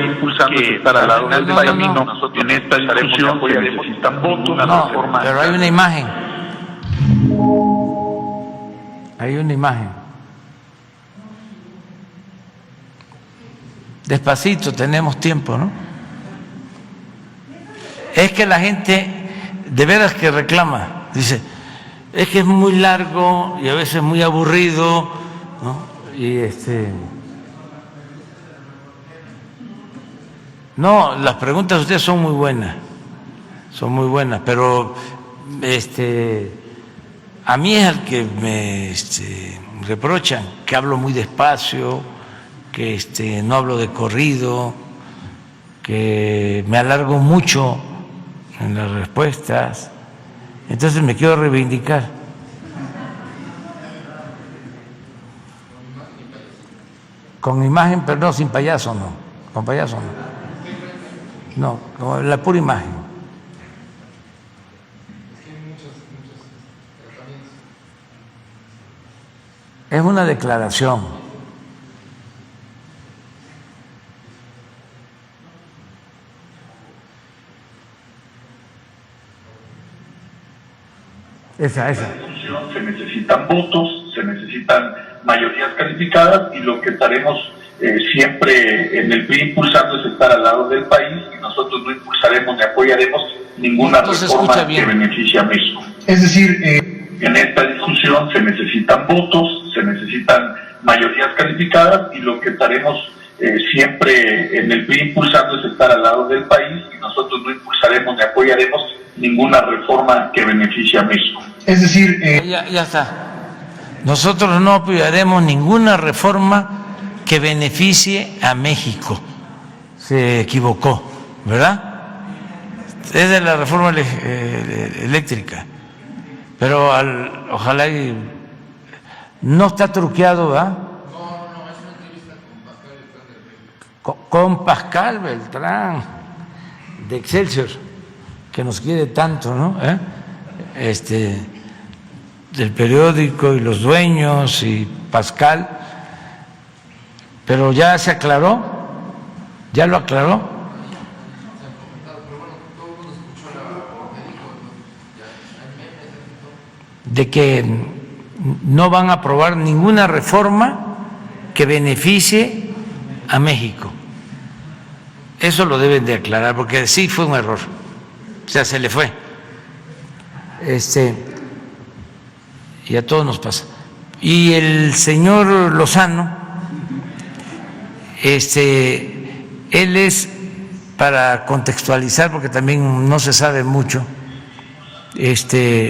Speaker 10: Impulsando estar al lado del camino. Nosotros en esta discusión necesitan votos.
Speaker 1: No, pero hay una imagen. Hay una imagen. Despacito, tenemos tiempo, ¿no? Es que la gente de veras que reclama, dice, es que es muy largo y a veces muy aburrido, ¿no? Y no, las preguntas de ustedes son muy buenas, pero a mí es al que me reprochan que hablo muy despacio, que no hablo de corrido, que me alargo mucho en las respuestas. Entonces me quiero reivindicar. Con imagen, pero no sin payaso, no. Con payaso no. No, con la pura imagen. Es una declaración. Esa.
Speaker 10: Se necesitan votos, se necesitan mayorías calificadas y lo que estaremos siempre en el PRI impulsando es estar al lado del país y nosotros no impulsaremos ni apoyaremos ninguna reforma que beneficie a México. Es decir, en esta discusión se necesitan votos, se necesitan mayorías calificadas y lo que estaremos siempre en el PRI impulsando es estar al lado del país y nosotros no impulsaremos ni apoyaremos ninguna reforma que beneficie a México. Es decir,
Speaker 1: ya está. Nosotros no apoyaremos ninguna reforma que beneficie a México. Se equivocó, ¿verdad? Es de la reforma eléctrica. Pero ojalá y no está truqueado, ¿verdad? No, es una entrevista con Pascal Beltrán de Excelsior, que nos quiere tanto, ¿no? Del periódico y los dueños y Pascal, pero ya se aclaró, ya lo aclaró. De que no van a aprobar ninguna reforma que beneficie a México. Eso lo deben de aclarar, porque sí fue un error, o sea, se le fue. Y a todos nos pasa. Y el señor Lozano, él es, para contextualizar, porque también no se sabe mucho,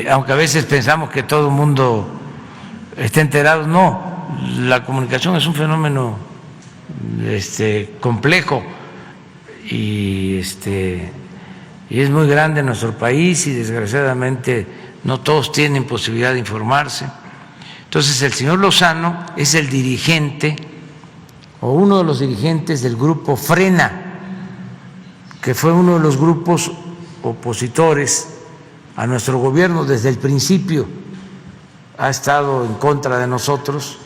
Speaker 1: aunque a veces pensamos que todo el mundo está enterado, no, la comunicación es un fenómeno complejo y es muy grande en nuestro país y desgraciadamente no todos tienen posibilidad de informarse. Entonces el señor Lozano es el dirigente o uno de los dirigentes del grupo Frena, que fue uno de los grupos opositores a nuestro gobierno desde el principio, ha estado en contra de nosotros.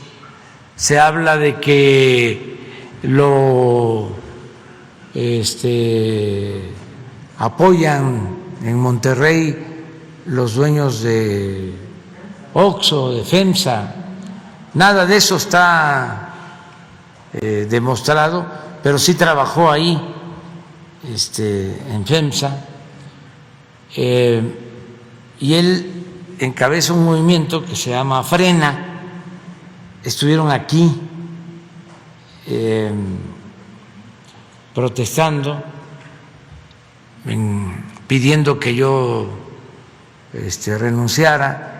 Speaker 1: Se habla de que lo apoyan en Monterrey los dueños de Oxxo, de FEMSA. Nada de eso está demostrado, pero sí trabajó ahí en FEMSA, y él encabeza un movimiento que se llama Frena. Estuvieron aquí protestando, pidiendo que yo renunciara.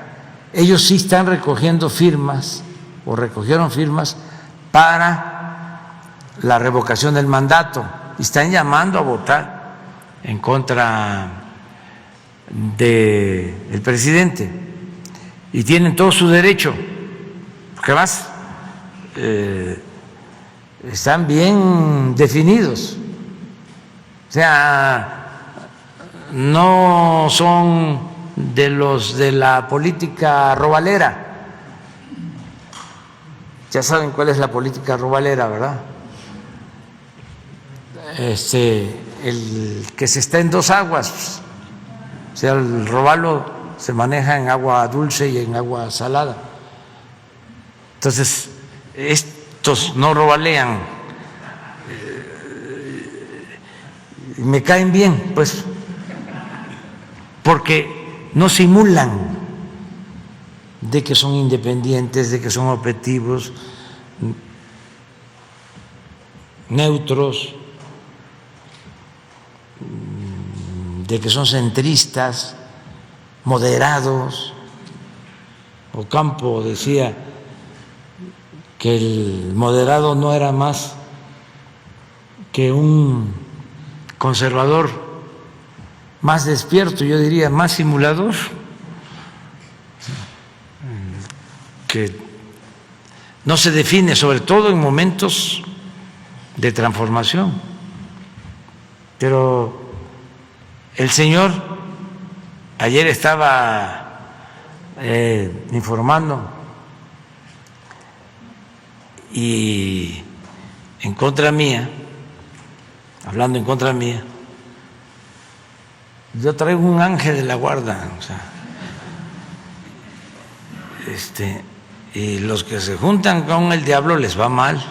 Speaker 1: Ellos sí están recogiendo firmas, o recogieron firmas para la revocación del mandato, y están llamando a votar en contra del presidente, y tienen todo su derecho, porque además están bien definidos, o sea, no son de los de la política robalera. Ya saben cuál es la política robalera, ¿verdad? El que se está en dos aguas, o sea, el robalo se maneja en agua dulce y en agua salada. Entonces, estos no robalean, me caen bien, pues, porque no simulan de que son independientes, de que son objetivos, neutros, de que son centristas, moderados. Ocampo decía que el moderado no era más que un conservador más despierto, yo diría más simulador, que no se define, sobre todo en momentos de transformación. Pero el señor ayer estaba informando y en contra mía, hablando en contra mía. Yo traigo un ángel de la guarda, o sea, y los que se juntan con el diablo les va mal.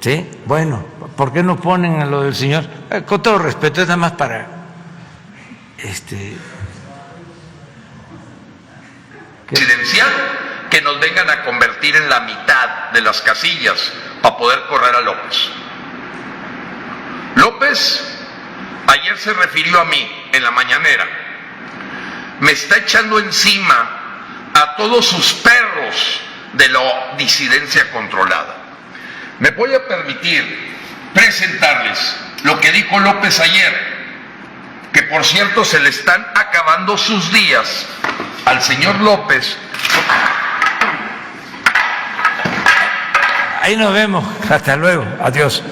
Speaker 1: ¿Sí? Bueno, ¿por qué no ponen a lo del señor? Con todo respeto, es nada más para
Speaker 11: presidencial, que nos vengan a convertir en la mitad de las casillas para poder correr a López. López ayer se refirió a mí en la mañanera, me está echando encima a todos sus perros de la disidencia controlada. Me voy a permitir presentarles lo que dijo López ayer, que por cierto se le están acabando sus días al señor López.
Speaker 1: Ahí nos vemos, hasta luego, adiós.